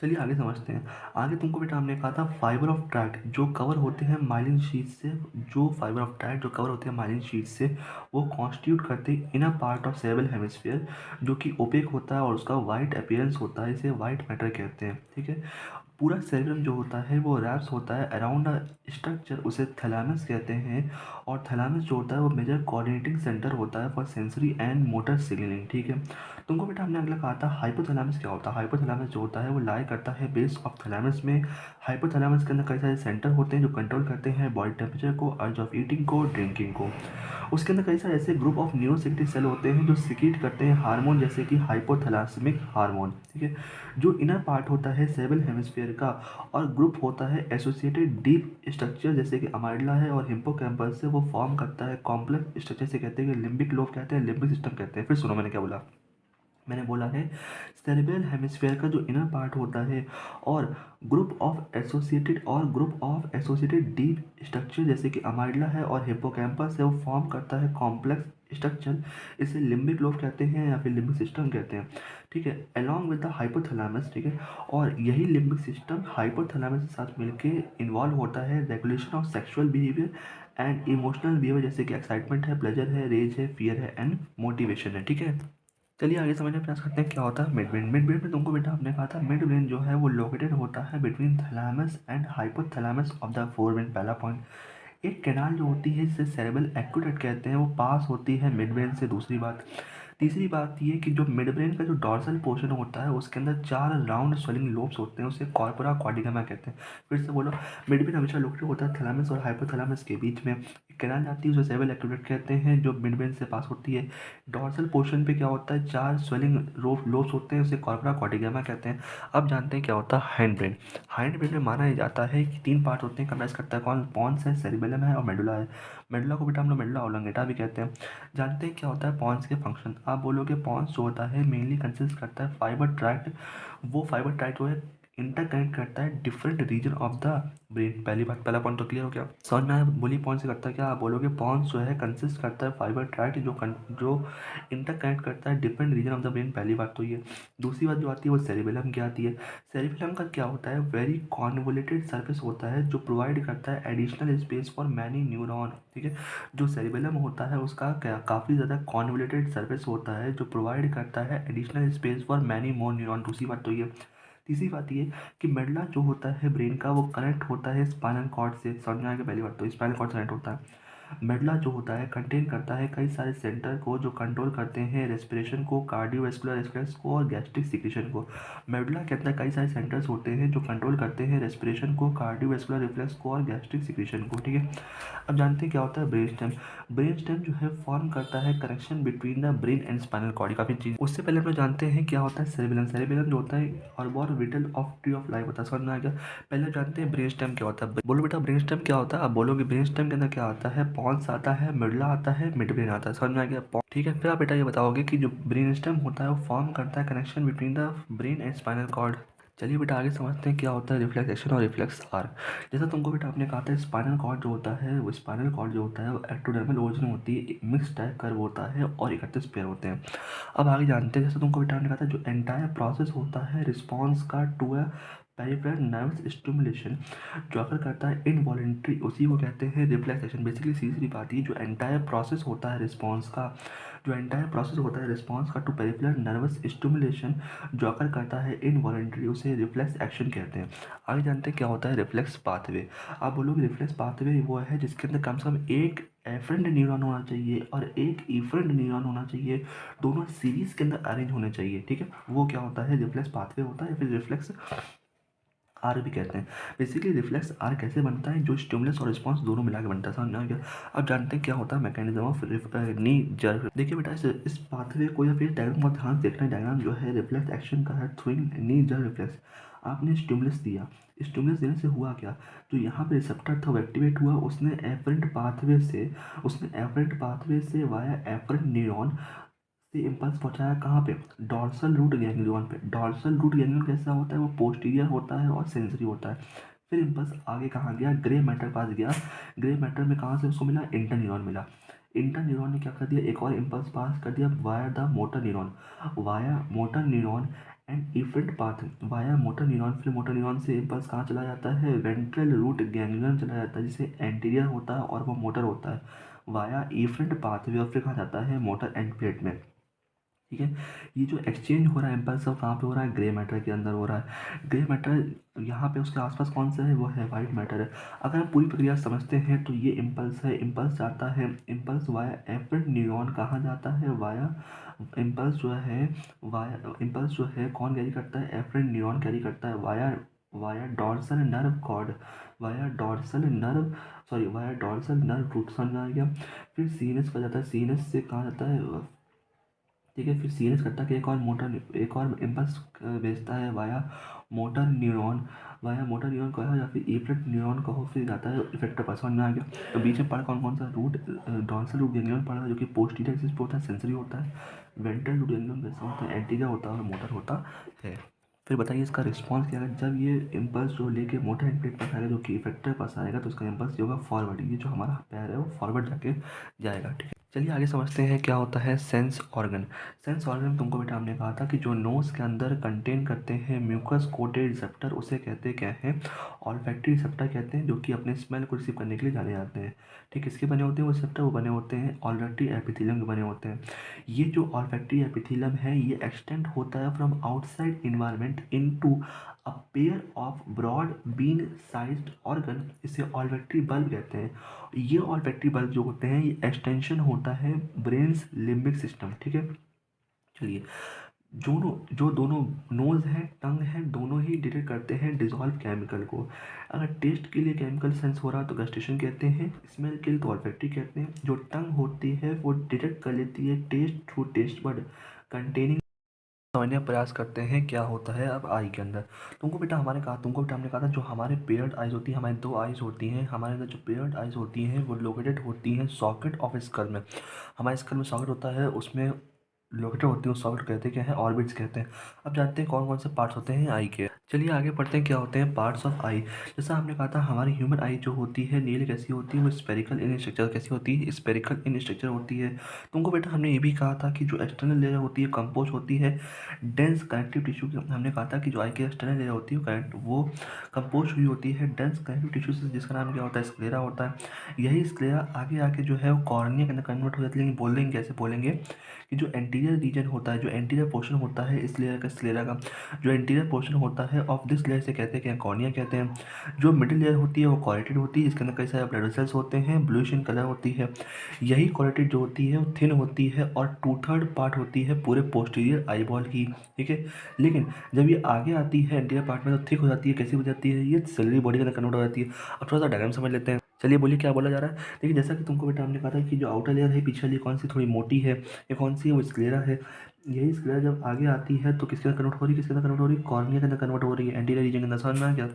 चलिए आगे समझते हैं। आगे तुमको बेटा हमने कहा था फाइबर ऑफ ट्रैक्ट जो कवर होते हैं माइलिन शीट से, जो फाइबर ऑफ ट्रैक्ट जो कवर होते हैं माइलिन शीट से, वो कॉन्स्टिट्यूट करते हैं inner part of cerebral hemisphere, जो कि ओपेक होता है और उसका वाइट अपीयरेंस होता है, इसे वाइट मैटर कहते हैं, ठीक है। पूरा सेरेब्रम जो होता है वो रैप्स होता है अराउंड अ स्ट्रक्चर, उसे थैलेमस कहते हैं। और थैलेमस जो होता है वो मेजर कोऑर्डिनेटिंग सेंटर होता है for sensory and motor signalling, ठीक है। तुमको बेटा हमने अगला कहा था हाइपोथैलेमस क्या होता है। हाइपोथैलेमस जो होता है वो लाई करता है बेस ऑफ थैलेमस में। हाइपोथैलेमस के अंदर कई सारे सेंटर होते हैं जो कंट्रोल करते हैं बॉडी टेम्परेचर को, अर्ज ऑफ ईटिंग को, ड्रिंकिंग को। उसके अंदर कई सारे ऐसे ग्रुप ऑफ न्यूरोसेक्रेटरी सेल होते हैं जो सिक्रीट करते हैं हार्मोन, जैसे कि हाइपोथैलेमिक हार्मोन, ठीक है। जो इनर पार्ट होता है सेरेब्रल हेमिस्फीयर का, और ग्रुप होता है एसोसिएटेड डीप स्ट्रक्चर, जैसे कि अमाइडला है और हिप्पोकैम्पस से, वो फॉर्म करता है कॉम्प्लेक्स स्ट्रक्चर से कहते हैं कि लिम्बिक लोब कहते हैं, लिम्बिक सिस्टम कहते हैं। फिर सुनो मैंने क्या बोला, मैंने बोला है सेरेब्रल हेमिस्फीयर का जो इनर पार्ट होता है और group of associated deep structure, जैसे कि अमाइडला है और हिप्पोकैम्पस है, वो फॉर्म करता है कॉम्प्लेक्स स्ट्रक्चर, इसे लिम्बिक लोब कहते हैं या फिर लिम्बिक सिस्टम कहते हैं, ठीक है, अलॉन्ग विद द हाइपोथैलेमस, ठीक है। और यही लिम्बिक सिस्टम हाइपोथैलेमस के साथ मिलकर इन्वॉल्व होता है regulation of sexual behaviour and emotional behaviour, जैसे कि एक्साइटमेंट है, प्लेजर है, रेज है, फियर है एंड मोटिवेशन है, ठीक है। चलिए आगे समझने का प्रयास करते हैं क्या होता है मिड ब्रेन। मिड ब्रेन में तुमको बेटा हमने कहा था मिड ब्रेन जो है वो लोकेटेड होता है between thalamus and hypothalamus of the fore brain, पहला पॉइंट। एक कैनाल जो होती है जिसे सेरेब्रल एक्वेडक्ट कहते हैं वो पास होती है मिड ब्रेन से, दूसरी बात। तीसरी बात ये कि जो मिड ब्रेन का जो डॉर्सल पोर्शन होता है उसके अंदर 4 राउंड स्वेलिंग लोब्स होते हैं, उसे कॉर्पोरा क्वाड्रिगमा कहते हैं। फिर से बोलो, मिड ब्रेन हमेशा लोकेटेड होता है थैलेमस और हाइपोथैलेमस के बीच में। एक कैनाल जाती है उसे सेरेब्रल एक्वेडक्ट कहते हैं जो मिड ब्रेन से पास होती है। डॉर्सल पोर्शन पे क्या होता है, 4 स्वेलिंग लोब्स होते हैं, उसे कॉर्पोरा क्वाड्रिगमा कहते हैं। अब जानते हैं क्या होता है हैंड ब्रेन। हैंड ब्रेन में माना जाता है कि 3 पार्ट होते हैं, कंप्राइज करता है कौन, पॉन्स है, सेरिबेलम है और मेडुला है। मेडुला को बेटा हम लोग मेडुला ऑब्लोंगेटा भी कहते हैं। जानते हैं क्या होता है पॉन्स के फंक्शन। आप बोलोगे पॉन्स जो होता है मेनली कंसिस्ट करता है फाइबर ट्रैक्ट। वो फाइबर ट्रैक्ट जो है इंटरकनेक्ट करता है different region of the brain. पहली बात, पहला पॉइंट तो क्लियर हो गया। समझ में आया, बोली पॉन्स से करता है क्या, आप बोलोगे पॉन्स जो है कंसिस्ट करता है फाइबर ट्रैक्ट जो इंटरकनेक्ट करता है different region of the brain, पहली बात तो ये। दूसरी बात जो आती है वो सेरिबेलम की आती है। सेरिबेलम का क्या होता है, वेरी कॉन्वोलेटेड सर्फेस होता है जो प्रोवाइड करता है additional space for many neuron, ठीक है। जो सेरिबेलम होता है उसका क्या काफ़ी ज़्यादा कॉन्वोलेटेड सर्फेस होता है जो प्रोवाइड करता है additional space for many more neuron, दूसरी बात तो ये। तीसरी बात ये कि मेडुला जो होता है ब्रेन का वो कनेक्ट होता है स्पाइनल कॉर्ड से। समझ में आएगा, पहली बात तो स्पाइनल कॉर्ड से कनेक्ट होता है। मेडुला जो होता है कंटेन करता है कई सारे सेंटर को जो कंट्रोल करते हैं रेस्पिरेशन को, कार्डियोवैस्कुलर रिफ्लेक्स को और गैस्ट्रिक सिक्रीशन को। मेडुला के अंदर कई सारे सेंटर्स होते हैं जो कंट्रोल करते हैं रेस्पिरेशन को, कार्डियोवैस्कुलर रिफ्लेक्स को और गैस्ट्रिक सिक्रीशन को, ठीक है। अब जानते हैं क्या होता है ब्रेन स्टेम। ब्रेन स्टेम जो है फॉर्म करता है connection between the brain and spinal cord, काफी चीज। उससे पहले हम लोग जानते हैं क्या होता है सेरेबेलम। सेरेबेलम जो होता है orbital of tree of life होता है, समझ में आ गया। पहले जानते हैं ब्रेन स्टेम क्या होता है। बोलो बेटा ब्रेन स्टेम क्या होता है। अब बोलोगे ब्रेन स्टेम के अंदर क्या आता है, पॉन्स आता है, मिडला आता है, मिड ब्रेन आता है, समझ में आ गया। ठीक है, फिर आप बेटा ये बताओगे कि जो ब्रेन स्टेम होता है वो फॉर्म करता है connection between the brain and spinal cord. चलिए बेटा आगे समझते हैं क्या होता है रिफ्लेक्स एक्शन और रिफ्लेक्स आर्क। जैसा तुमको बेटा आपने कहा था स्पाइनल कॉर्ड जो होता है, वो स्पाइनल कॉर्ड जो होता है वो एक्टोडर्मल ओरिजिन होती है, एक मिक्स टाइप कर्व होता है और 31 पेयर होते हैं। अब आगे जानते हैं, जैसे तुमको बेटा आपने कहा था जो एंटायर प्रोसेस होता है रिस्पॉन्स का to a peripheral nervous stimulation जो अगर करता है इनवॉलेंट्री, उसी को कहते हैं रिफ्लेक्स एक्शन। बेसिकली सीधी बात ये जो एंटायर प्रोसेस होता है रिस्पॉन्स का, जो एंटायर प्रोसेस होता है रिस्पॉन्स का टू पेरिफेरल नर्वस स्टिमुलेशन जो अगर करता है इनवॉलेंट्री, उसे रिफ्लेक्स एक्शन कहते हैं। आगे जानते हैं क्या होता है रिफ्लेक्स पाथवे। आप बोलोगे रिफ्लेक्स पाथवे वो है जिसके अंदर कम से कम एक एफरेंट न्यूरॉन होना चाहिए और एक इफरेंट न्यूरॉन होना चाहिए, दोनों सीरीज के अंदर अरेंज होने चाहिए, ठीक है। वो क्या होता है रिफ्लेक्स पाथवे होता है या फिर रिफ्लेक्स आर भी कहते हैं। बेसिकली रिफ्लेक्स आर कैसे बनता है, जो स्टिमुलस और रिस्पॉन्स दोनों मिला के बनता है, समझ में आ गया। अब जानते हैं क्या होता है मैकेनिज्म ऑफ नी जर्क। देखिए बेटा इस पाथवे को या फिर डायग्राम को ध्यान से देखना, डायग्राम जो है रिफ्लेक्स एक्शन का है थ्रू नी जर्क रिफ्लेक्स। आपने स्टिमुलस दिया, स्टिमुलस देने से हुआ क्या, जो यहाँ पे रिसेप्टर था वो एक्टिवेट हुआ, उसने एफरेंट पाथवे से वाया एफरेंट न्यूरॉन से इम्पल्स पहुंचाया कहाँ पे, डॉर्सल रूट गैंग्लियन पे। डॉर्सल रूट गैंग्लियन कैसा होता है, वो पोस्टीरियर होता है और सेंसरी होता है। फिर इम्पल्स आगे कहाँ गया, ग्रे मैटर पास गया। ग्रे मैटर में कहाँ से उसको मिला, इंटरन्यूरॉन मिला। इंटरन्यूरॉन ने क्या कर दिया, एक और इम्पल्स पास कर दिया via the motor neuron, via motor neuron and efferent path via motor neuron. फिर मोटर न्यूरॉन से इम्पल्स कहाँ चला जाता है, वेंट्रल रूट गैंग्लियन चला जाता है जिसे एंटीरियर होता है और वो मोटर होता है, वाया इफरेंट पाथवे और फिर कहाँ जाता है मोटर एंड प्लेट में, ठीक है। ये जो एक्सचेंज हो रहा है इम्पल्स सब कहाँ पे हो रहा है, ग्रे मैटर के अंदर हो रहा है। ग्रे मैटर यहाँ पे उसके आसपास कौन सा है, वो है वाइट मैटर है। अगर हम पूरी प्रक्रिया समझते हैं तो ये इम्पल्स है, इम्पल्स जाता है, इम्पल्स वाया एफरेंट न्यूरॉन कहाँ जाता है, वाया इम्पल्स जो है वाया इम्पल्स जो है कौन कैरी करता है, एफरेंट न्यूरॉन कैरी करता है via via dorsal nerve cord, via dorsal nerve via dorsal nerve root, समझ आ गया। फिर सीनस का जाता है, सीनस से कहाँ जाता है, ठीक है। फिर सीरीज करता है कि एक और इम्पल्स भेजता है via motor neuron, via motor neuron कहो या फिर इफेक्ट न्यूरॉन कहो, फिर जाता है इफेक्टर पास, समझ में आ गया। तो बीच में पढ़ा कौन कौन सा रूट, डॉर्सल रूट गैंग्लियन पढ़ा जो कि पोस्टीरियर एक्सिस पे होता है, सेंसरी होता है। वेंट्रल रूट गैंग्लियन कैसा होता है, एंटीरियर होता है और मोटर होता है। फिर बताइए इसका रिस्पॉन्स क्या है, जब ये इम्पल्स जो लेके मोटर एंड प्लेट पास आएगा जो कि इफेक्टर पास आएगा तो उसका इम्पल्स होगा फॉरवर्ड, ये जो हमारा पैर है वो फॉरवर्ड जाके जाएगा, ठीक है। चलिए आगे समझते हैं क्या होता है सेंस ऑर्गन। सेंस ऑर्गन तुमको बेटा हमने कहा था कि जो नोज के अंदर कंटेन करते हैं म्यूकस कोटेड रिसेप्टर, उसे कहते क्या हैं, ऑल्फैक्टरी रिसेप्टर कहते हैं, जो कि अपने स्मेल को रिसीव करने के लिए जाने जाते हैं, ठीक। इसके बने होते हैं वो रिसेप्टर, वो बने होते हैं ऑल्फैक्टरी एपिथेलियम के बने होते हैं। ये जो ऑल्फैक्टरी एपिथेलियम है ये एक्सटेंड होता है from outside environment into a pair of broad bean sized organ, इसे ऑल्फैक्टरी बल्ब कहते हैं। ये ऑल्फैक्टरी बल्ब जो होते हैं ये एक्सटेंशन होता है ब्रेन्स लिम्बिक सिस्टम, ठीक है। चलिए जो दोनों नोज है टंग है दोनों ही डिटेक्ट करते हैं डिजॉल्व केमिकल को। अगर टेस्ट के लिए केमिकल सेंस हो रहा है तो गस्टेशन कहते हैं, स्मेल के लिए तो ऑल्फैक्टरी कहते हैं। जो टंग होती है वो डिटेक्ट कर लेती है taste through taste bud containing, समझने का प्रयास करते हैं क्या होता है अब आई के अंदर। तुमको बेटा हमने कहा था जो हमारे पेयर्ड आइज होती है, हमारी दो आइज होती हैं, हमारे अंदर जो पेयर्ड आइज होती हैं वो लोकेटेड होती हैं सॉकेट ऑफ स्कल में। हमारे स्कल में सॉकेट होता है, उसमें लोकेटेड होती है, उस सॉकेट कहते हैं क्या है, ऑर्बिट्स कहते हैं। अब जानते हैं कौन कौन से पार्ट्स होते हैं आई के। चलिए आगे पढ़ते हैं क्या होते हैं पार्ट्स ऑफ आई। जैसा हमने कहा था हमारी ह्यूमन आई जो होती है नील कैसी होती है, वो स्पेरिकल इन स्ट्रक्चर कैसी होती है, स्पेरिकल इन स्ट्रक्चर होती है। तुमको बेटा हमने ये भी कहा था कि जो एक्सटर्नल लेयर होती है कंपोज होती है डेंस कनेक्टिव टिश्यू। हमने कहा था कि जो आई की एक्सटर्नल लेयर होती है वो कंपोज हुई होती है डेंस कनेक्टिव टिश्यू से, जिसका नाम क्या होता है, स्क्लेरा होता है। यही स्क्लेरा आगे आके जो है वो कॉर्निया के अंदर कन्वर्ट हो जाती है, लेकिन बोलेंगे कैसे, बोलेंगे कि जो एंटीरियर रीजन होता है, जो एंटीरियर पोर्शन होता है इस लेयर का, स्क्लेरा का जो एंटीरियर पोर्शन होता है ऑफ दिस लेयर से कहते हैं क्या, कॉर्निया कहते हैं। जो मिडिल लेयर होती है वो कॉरेटेड होती है, जिसके अंदर कई सारे ब्लड वेसल्स होते हैं, ब्लूइश इन कलर होती है। यही कॉरेटेड जो होती है वो थिन होती है और 2/3 पार्ट होती है पूरे पोस्टीरियर आई बॉल की, ठीक है। लेकिन जब ये आगे आती है एंटीरियर पार्ट में तो थिक हो जाती है। कैसी हो जाती है, ये सेलरी बॉडी के अंदर कन्वर्ट हो जाती है। अब थोड़ा सा डायग्राम समझ लेते हैं। चलिए बोलिए क्या बोला जा रहा है। देखिए जैसा कि तुमको बेटा हमने कहा था कि जो आउटर लेयर है पीछे वाली कौन सी थोड़ी मोटी है, ये कौन सी है, वो स्क्लेरा है। यही स्क्लेरा जब आगे आती है तो किसके अंदर कन्वर्ट हो रही है, किसके अंदर कन्वर्ट हो रही है, कॉर्निया के अंदर कन्वर्ट हो रही है, एंटीरियर रीजन के अंदर। समझ में आ गया।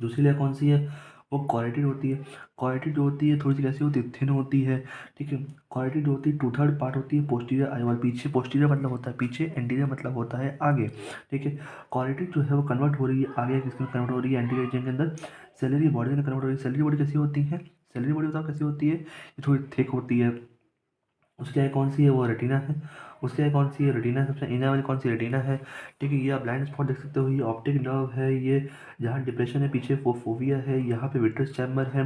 दूसरी लेयर कौन सी है, वो कॉरेटिड होती है। कॉरेटिड जो होती है थोड़ी सी कैसी होती है, थिन होती है, ठीक है। कॉरेटिड जो होती है 2/3 पार्ट होती है पोस्टीरियर आई वॉल, पीछे पोस्टीरियर मतलब होता है पीछे, एंटीरियर मतलब होता है आगे, ठीक है। कॉरेटिड जो है वो कन्वर्ट हो रही है आगे, किसके कन्वर्ट हो रही है, एंटीरियर रीजन के अंदर, सेलरी बॉडी के अंदर कन्वर्ट हो रही है। सेलरी बॉडी कैसी होती है, सेलरी बॉडी बताओ कैसी होती है, ये थोड़ी थिक होती है। उसके आगे कौन सी है, वो रेटिना है। उसके आगे कौन सी है, रेटिना। सबसे इनर वाली कौन सी, रेटिना है, ठीक है। ये आप ब्लाइंड स्पॉट देख सकते हो, ये ऑप्टिक नर्व है, ये जहाँ डिप्रेशन है पीछे वो फोविया है, यहाँ पे विट्रस चैम्बर है,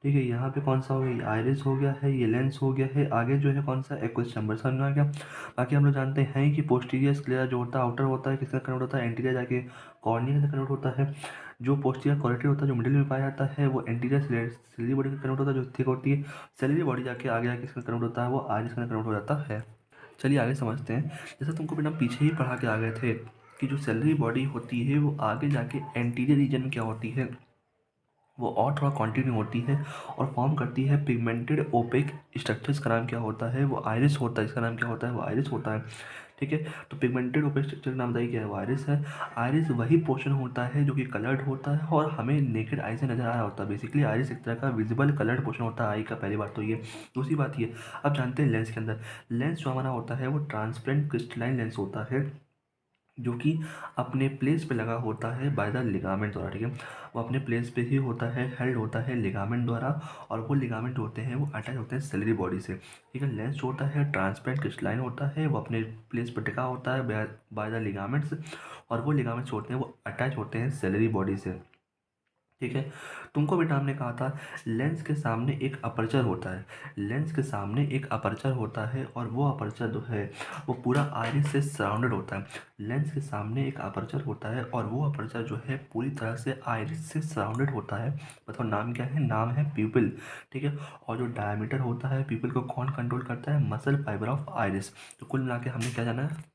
ठीक है। यहाँ पे कौन सा हो गया, ये आइरिस हो गया है, ये लेंस हो गया है। आगे जो है कौन सा, एक्वस चैम्बर। समझ में आ गया। बाकी हम लोग जानते हैं कि पोस्टीरियर स्क्लेरा जो होता है आउटर होता है, किसका कन्वर्ट होता है, एंटीरियर जाके कॉर्निया से कन्वर्ट होता है। जो पोस्टीरियर कॉरेटेड होता है जो मिडिल में पाया जाता है वो एंटीरियर सेलरी बॉडी का कन्वर्ट होता है जो थिक होती है। सेलरी बॉडी जाके आगे आगे किसका कन्वर्ट होता है, वो आइरिस का कन्वर्ट हो जाता है। चलिए आगे समझते हैं। जैसा तुमको बेटा पीछे ही पढ़ा के आ गए थे कि जो सेलरी बॉडी होती है वो आगे जाके एंटीरियर रीजन में क्या होती है, वो और थोड़ा कंटिन्यू होती है और फॉर्म करती है पिगमेंटेड ओपेक स्ट्रक्चर। इसका नाम क्या होता है, वो आइरिस होता है। इसका नाम क्या होता है, वो आइरिस होता है, ठीक है। तो पिगमेंटेड ओपेक स्ट्रक्चर का नाम बताइए क्या है, वो आइरिस है। आइरिस वही पोर्शन होता है जो कि कलर्ड होता है और हमें नेकेड आई से नजर आ रहा होता है। बेसिकली आइरिस एक तरह का विजिबल कलर्ड पोर्शन होता है आई का। पहली बात तो ये। दूसरी बात ये, अब जानते हैं लेंस के अंदर, लेंस जो हमारा होता है वो ट्रांसपेरेंट क्रिस्टलाइन लेंस होता है जो कि अपने प्लेस पे लगा होता है बाय द लिगामेंट द्वारा, ठीक है। वो अपने प्लेस पे ही होता है, हेल्ड होता है लिगामेंट द्वारा। और वो लिगामेंट होते हैं वो अटैच होते हैं सेलरी बॉडी से, ठीक है। लेंस जो होता है ट्रांसपेरेंट क्रिस्टलाइन होता है, वो अपने प्लेस पर टिका होता है बाय द लिगामेंट्स। और वो लिगामेंट्स होते हैं वो अटैच होते हैं सेलरी बॉडी से, ठीक है। तुमको बेटा हमने कहा था लेंस के सामने एक अपर्चर होता है, लेंस के सामने एक अपर्चर होता है और वो अपर्चर जो है वो पूरा आइरिस से सराउंडेड होता है। लेंस के सामने एक अपर्चर होता है और वो अपर्चर जो है पूरी तरह से आइरिस से सराउंडेड होता है। मतलब नाम क्या है, नाम है प्यूपिल, ठीक है। और जो डायमीटर होता है प्यूपिल को कौन कंट्रोल करता है, मसल फाइबर ऑफ आइरिस। तो कुल मिला के हमने क्या जाना है।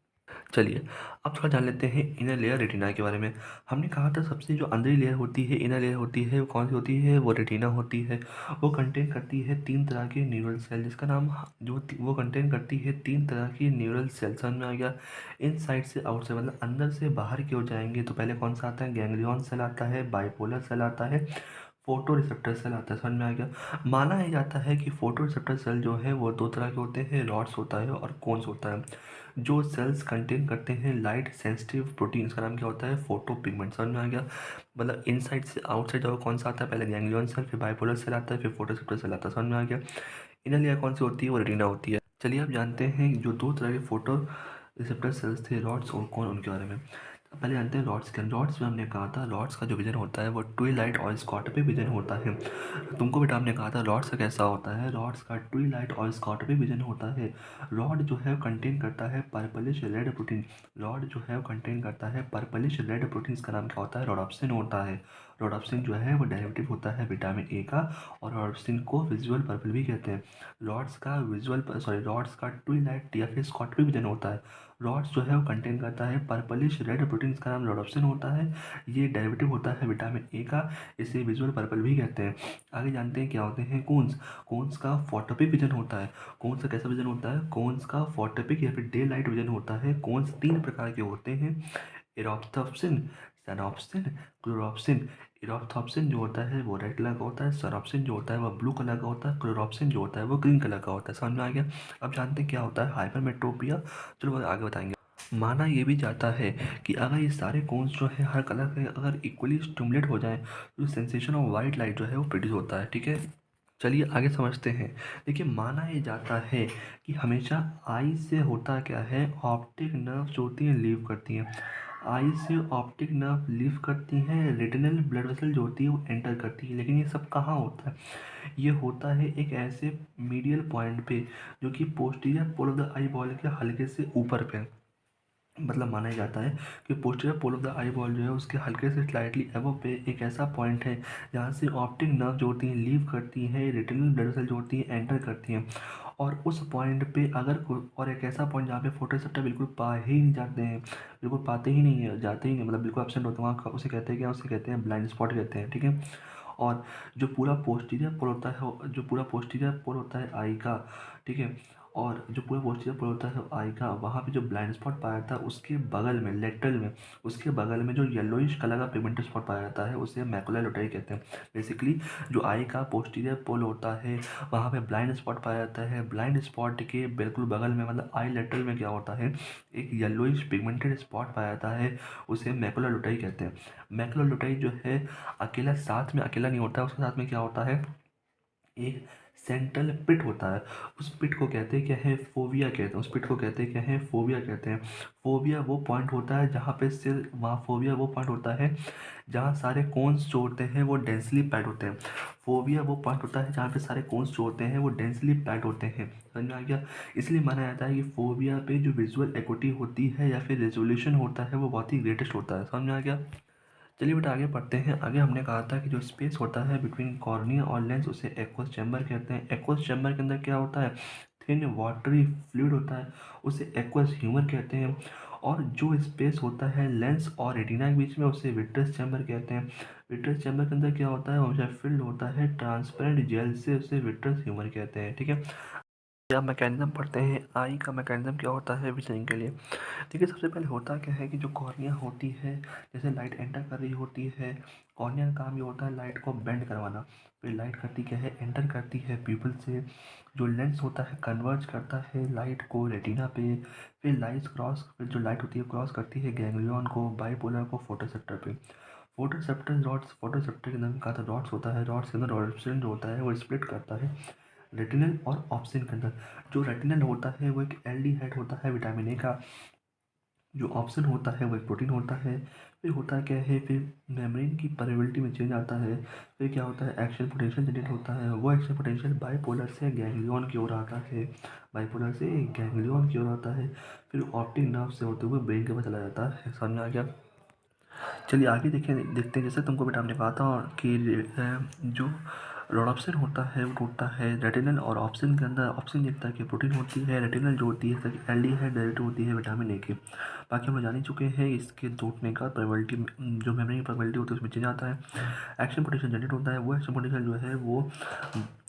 चलिए अब थोड़ा जान लेते हैं इनर लेयर रेटिना के बारे में। हमने कहा था सबसे जो अंदर लेयर होती है, इनर लेयर होती है, वो कौन सी होती है, वो रेटिना होती है। वो कंटेन करती है 3 तरह के न्यूरल सेल, जिसका नाम वो कंटेन करती है 3 तरह की न्यूरल सेल। समझ में आ गया। इन साइड से आउट से मतलब अंदर से बाहर की ओर जाएंगे तो पहले कौन सा आता है, गैंग्लियन सेल आता है, बाइपोलर सेल आता है, फोटो रिसेप्टर सेल आता है। समझ में आ गया। माना ही जाता है कि फोटो रिसेप्टर सेल जो है वो 2 तरह के होते हैं, रॉड्स होता है और कोन्स होता है। जो सेल्स कंटेन करते हैं लाइट सेंसिटिव प्रोटीन, का नाम क्या होता है, फोटो पिगमेंट। समझ में आ गया। मतलब इनसाइड से आउटसाइड जाओ कौन सा आता है, पहले गैंग्लियन सेल, फिर बाइपोलर सेल आता है, फिर फोटो रिसेप्टर सेल आता है। समझ में आ गया। इनर लेयर कौन सी होती है, वो रेटिना होती है। चलिए अब जानते हैं जो 2 तरह के फोटो रिसेप्टर सेल्स थे, रॉड्स और कौन, उनके बारे में। पहले जानते हैं रॉड्स के। रॉड्स में हमने कहा था रॉड्स का जो विजन होता है वो ट्विलाइट और स्कॉट पे विजन होता है। तुमको बेटा हमने कहा था रॉड्स का कैसा होता है, रॉड्स का ट्विलाइट और स्कॉट पे विजन होता है। रॉड जो है कंटेन करता है पर्पलिश रेड प्रोटीन। रॉड जो है कंटेन करता है पर्पलिश रेड प्रोटीन, का नाम क्या होता है, रोडोप्सिन होता है। रोडोप्सिन जो है वो डेरिवेटिव होता है विटामिन ए का और रोडोप्सिन को विजुअल पर्पल भी कहते हैं। रॉड्स का ट्विलाइट या फिर स्कॉट पे विजन होता है। रॉड्स जो है वो कंटेन करता है पर्पलिश रेड प्रोटीन, का नाम रोडोप्सिन होता है। ये डेरिवेटिव होता है विटामिन ए का, इसे विजुअल पर्पल भी कहते हैं। आगे जानते हैं क्या होते हैं कोन्स। कोन्स का फोटोपिक विजन होता है। कोन्स का कैसा विजन होता है, कोन्स का फोटोपिक या फिर डे लाइट विजन होता है। कोन्स 3 प्रकार के होते हैं, इरोप्थोप्सिन, सैनोप्सिन, क्लोरोप्सिन। इरोप्थोप्सिन जो होता है वो रेड कलर का होता है, सैनोप्सिन जो होता है वो ब्लू कलर का होता है, क्लोरोप्सिन जो होता है वो ग्रीन कलर का होता है। समझ में आ गया। अब जानते हैं क्या होता है हाइपरमेट्रोपिया। चलो आगे बताएंगे। माना ये भी जाता है कि अगर ये सारे कोन्स जो है हर कलर के अगर इक्वली स्टिमुलेट हो जाएं तो सेंसेशन ऑफ वाइट लाइट जो है वो प्रोड्यूस होता है, ठीक है। चलिए आगे समझते हैं। देखिए माना ये जाता है कि हमेशा आई से होता क्या है, ऑप्टिक नर्व जो होती हैं लीव करती हैं। आई से ऑप्टिक नर्व लीव करती हैं, रेटिनल ब्लड वेसल जो होती है वो एंटर करती है। लेकिन ये सब कहाँ होता है, ये होता है एक ऐसे मीडियल पॉइंट पे जो कि posterior pole of the eyeball के हल्के से ऊपर पे, मतलब माना ही जाता है कि posterior pole of the eyeball जो है उसके हल्के से स्लाइटली एबव पे एक ऐसा पॉइंट है जहाँ से ऑप्टिक नर्व जो होती हैं लीव करती हैं, रेटिनल ब्लड सेल जो होती हैं एंटर करती हैं। और उस पॉइंट पे अगर और एक ऐसा पॉइंट जहाँ पे फोटोरिसेप्टर बिल्कुल पा ही नहीं जाते हैं, बिल्कुल पाते ही नहीं है, जाते ही नहीं, मतलब बिल्कुल एब्सेंट होते हैं वहाँ, उसे कहते हैं क्या, उसे कहते हैं ब्लाइंड स्पॉट कहते हैं, ठीक है। और जो पूरा पोस्टीरियर पोल होता है, जो पूरा पोस्टीरियर पोल होता है आई का, ठीक है, और जो पूरा पोस्टीरियर पोल होता है आई का, वहाँ पे जो ब्लाइंड स्पॉट पाया जाता है उसके बगल में, लेटरल में, उसके बगल में जो येलोइश कलर का पिगमेंटेड स्पॉट पाया जाता है उसे मैकुला लोटाई कहते हैं। बेसिकली जो आई का पोस्टीरियर पोल होता है वहाँ पे ब्लाइंड स्पॉट पाया जाता है। ब्लाइंड स्पॉट के बिल्कुल बगल में, मतलब आई लेटरल में क्या होता है, एक येलोइश पिगमेंटेड स्पॉट पाया जाता है, उसे मैकुला लोटाई कहते हैं। मैकुला लोटाई जो है अकेला, साथ में अकेला नहीं होता है, उसके साथ में क्या होता है, एक सेंट्रल पिट होता है। उस पिट को कहते हैं क्या है, फोविया कहते हैं, उस पिट को कहते हैं क्या है, फोविया कहते हैं। फोविया वो पॉइंट होता है जहाँ पे सिर, वहाँ फोविया वो पॉइंट होता है जहाँ सारे कोन्स जो होते हैं वो डेंसली पैड होते हैं। फोविया वो पॉइंट होता है जहाँ पे सारे कोन्स जो होते हैं वो डेंसली पैड होते हैं। समझ में आ गया। इसलिए माना जाता है कि फोविया पे जो विजुअल एक्यूटी होती है या फिर रेजोल्यूशन होता है वो बहुत ही ग्रेटेस्ट होता है। समझ में आ गया। चलिए बेटा आगे पढ़ते हैं। आगे हमने कहा था कि जो स्पेस होता है बिटवीन कॉर्निया और लेंस उसे एक्वस चैम्बर कहते हैं। एक्वस चैम्बर के अंदर क्या होता है, थिन वाटरी फ्लूइड होता है, उसे एक्वस ह्यूमर कहते हैं। और जो स्पेस होता है लेंस और रेटिना के बीच में उसे विट्रस चैम्बर कहते हैं। विट्रस चैम्बर के अंदर क्या होता है, हमेशा फिल्ड होता है ट्रांसपेरेंट जेल से, उसे विट्रस ह्यूमर कहते हैं, ठीक है। या मैकेनिज्म पढ़ते हैं, आई का मैकेनिज्म क्या होता है विजन के लिए। देखिए सबसे पहले होता क्या है कि जो कॉर्निया होती है, जैसे लाइट एंटर कर रही होती है, कॉर्निया का काम ये होता है लाइट को बेंड करवाना। फिर लाइट करती क्या है, एंटर करती है प्यूपिल से। जो लेंस होता है कन्वर्ज करता है लाइट को रेटिना पे। फिर जो लाइट होती है क्रॉस करती है गैंग्लियन को, बाइपोलर को, फोटोसेप्टर पे। फोटोसेप्टर रॉड्स, फोटोसेप्टर के अंदर कहा था रॉड्स होता है, रॉड्स के अंदर रॉड्सन जो होता है वो स्प्लिट करता है रेटिनल और ऑप्सिन के अंदर। जो रेटिनल होता है वो एक एल्डिहाइड होता है विटामिन ए का, जो ऑप्शन होता है वो एक प्रोटीन होता है। फिर होता क्या है, फिर मेम्ब्रेन की परमेबिलिटी में चेंज आता है। फिर क्या होता है, एक्शन पोटेंशियल जनरेट होता है, वो एक्शन पोटेंशियल बाइपोलर से गैंग्लियन की ओर आता है, बाइपोलर से गैंग्लियन की ओर आता है। फिर ऑप्टिक नर्व से होते हुए ब्रेन के पास चला जाता है। समझ में आ गया। चलिए आगे देखें, देखते हैं। जैसे तुमको बेटा हमने कहा था कि जो रोडॉप्सिन होता है वो टूटता है रेटिनल और ऑप्सिन के अंदर। ऑप्सिन एक तरह की प्रोटीन होती है, रेटिनल जो होती है एल्डिहाइड डेरिवेटिव होती है विटामिन ए की। बाकी हम लोग जान ही चुके हैं इसके टूटने का प्रोबेबिलिटी, जो मेमोरी की प्रोबेबिलिटी होती है उसमें चेंज आता है। एक्शन पोटेंशियल जनरेट होता है, वो एक्शन पोटेंशियल जो है वो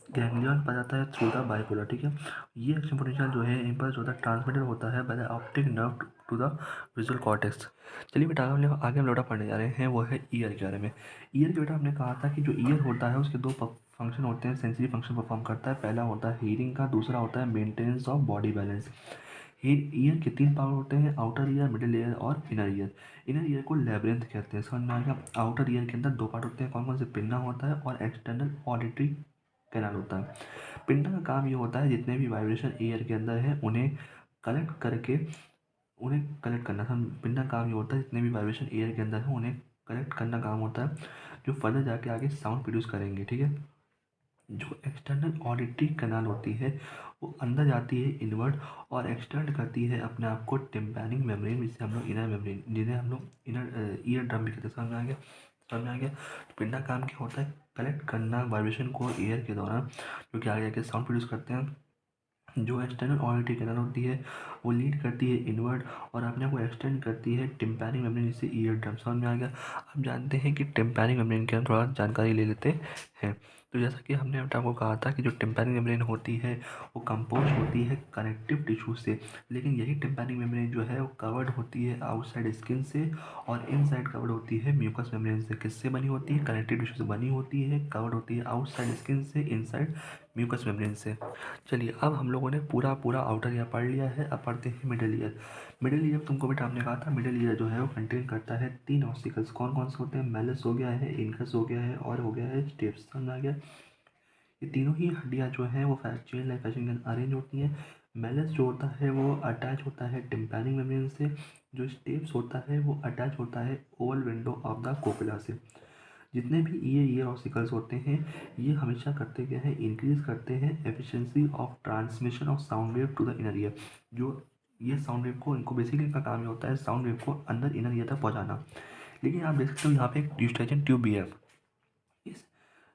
गैंग्लियन पर जाता है थ्रू द बाइपोलर, ठीक है। ये एक्शन पोटेंशियल जो है इम्पल्स होता है, ट्रांसमिटेड होता है by the optic nerve to the visual cortex. चलिए बेटा आगे हम लोटा पढ़ने जा रहे हैं, वो है ईयर के बारे में। ईयर के बेटा हमने कहा था कि जो ईयर होता है उसके दो फंक्शन होते हैं, सेंसरी फंक्शन परफॉर्म करता है। पहला होता है हीयरिंग का, दूसरा होता है maintenance of body balance. Year के तीन पार्ट होते हैं, आउटर ईयर, मिडिल ईयर और इनर ईयर। इनर ईयर को लेब्रिंथ कहते हैं। समझ में आ गया। आउटर ईयर के अंदर दो पार्ट होते हैं, कौन कौन से, पिन्ना होता है और एक्सटर्नल ऑडिटरी कैनाल होता है। पिन्ना का काम ये होता है जितने भी वाइब्रेशन ईयर के अंदर है उन्हें कलेक्ट करके, उन्हें कलेक्ट करना। हम पिन्ना काम ये होता है जितने भी वाइब्रेशन एयर के अंदर है उन्हें कलेक्ट करना काम होता है, जो फर्दर जाके आगे साउंड प्रोड्यूस करेंगे, ठीक है। जो एक्सटर्नल ऑडिटरी कैनाल होती है वो अंदर जाती है इनवर्ड और एक्सटेंड करती है अपने आप को टिम्पैनिक मेम्ब्रेन, जिसे हम लोग इनर मेम्ब्रेन, जिन्हें हम लोग इनर ईयर ड्रम भी कहते हैं। समझ में आ गया। समझ में आ गया। तो पिंडा काम क्या होता है, कलेक्ट करना वाइब्रेशन को एयर के दौरान, जो कि आगे जाके साउंड प्रोड्यूस करते हैं। जो एक्सटर्नल ऑडिटरी कैनाल होती है वो लीड करती है इनवर्ड और अपने आप को एक्सटेंड करती है टिम्पैनिक मेम्ब्रेन, जिससे ईयर ड्रम। समझ में आ गया। अब जानते हैं कि टिम्पैनिक मेम्ब्रेन के हम थोड़ा जानकारी ले लेते हैं। तो जैसा कि हमने आपको कहा था कि जो टिम्पैनिक मेम्ब्रेन होती है वो कंपोज होती है कनेक्टिव टिश्यू से, लेकिन यही टिम्पैनिक मेम्ब्रेन जो है वो कवर्ड होती है आउटसाइड स्किन से और इनसाइड कवर्ड होती है म्यूकस मेम्ब्रेन से। किससे बनी होती है, कनेक्टिव टिश्यू से बनी होती है, कवर्ड होती है आउटसाइड स्किन से, इनसाइड म्यूकस मेम्ब्रेन से। चलिए अब हम लोगों ने पूरा पूरा आउटर ईयर पढ़ लिया है, अब पढ़ते हैं मिडिल ईयर। मिडिल ईयर तुमको बेटा हमने कहा था मिडिल ईयर जो है वो कंटेन करता है तीन ऑस्टिकल्स। कौन कौन से होते हैं, मेलस हो गया है, इनकस हो गया है और हो गया है स्टेप्स। समझ आ गया। ये तीनों ही हड्डियाँ जो हैं वो चेन लाइक फैशन के अंदर अरेंज होती हैं। मेलस जो होता है वो अटैच होता है टिम्पैनिक मेम्ब्रेन से। जो स्टेप्स होता है वो अटैच होता है ओवल विंडो ऑफ द कोकुला से। जितने भी ईयर ऑसिकल्स होते हैं ये हमेशा करते क्या है, इंक्रीज करते हैं efficiency of transmission of sound wave to the inner ear. जो ये साउंड वेव को, इनको बेसिकली इनका काम ये होता है साउंड वेव को अंदर इनर ईयर तक पहुँचाना। लेकिन आप देख सकते हो यहाँ पे एक यूस्टेशन ट्यूब भी है। इस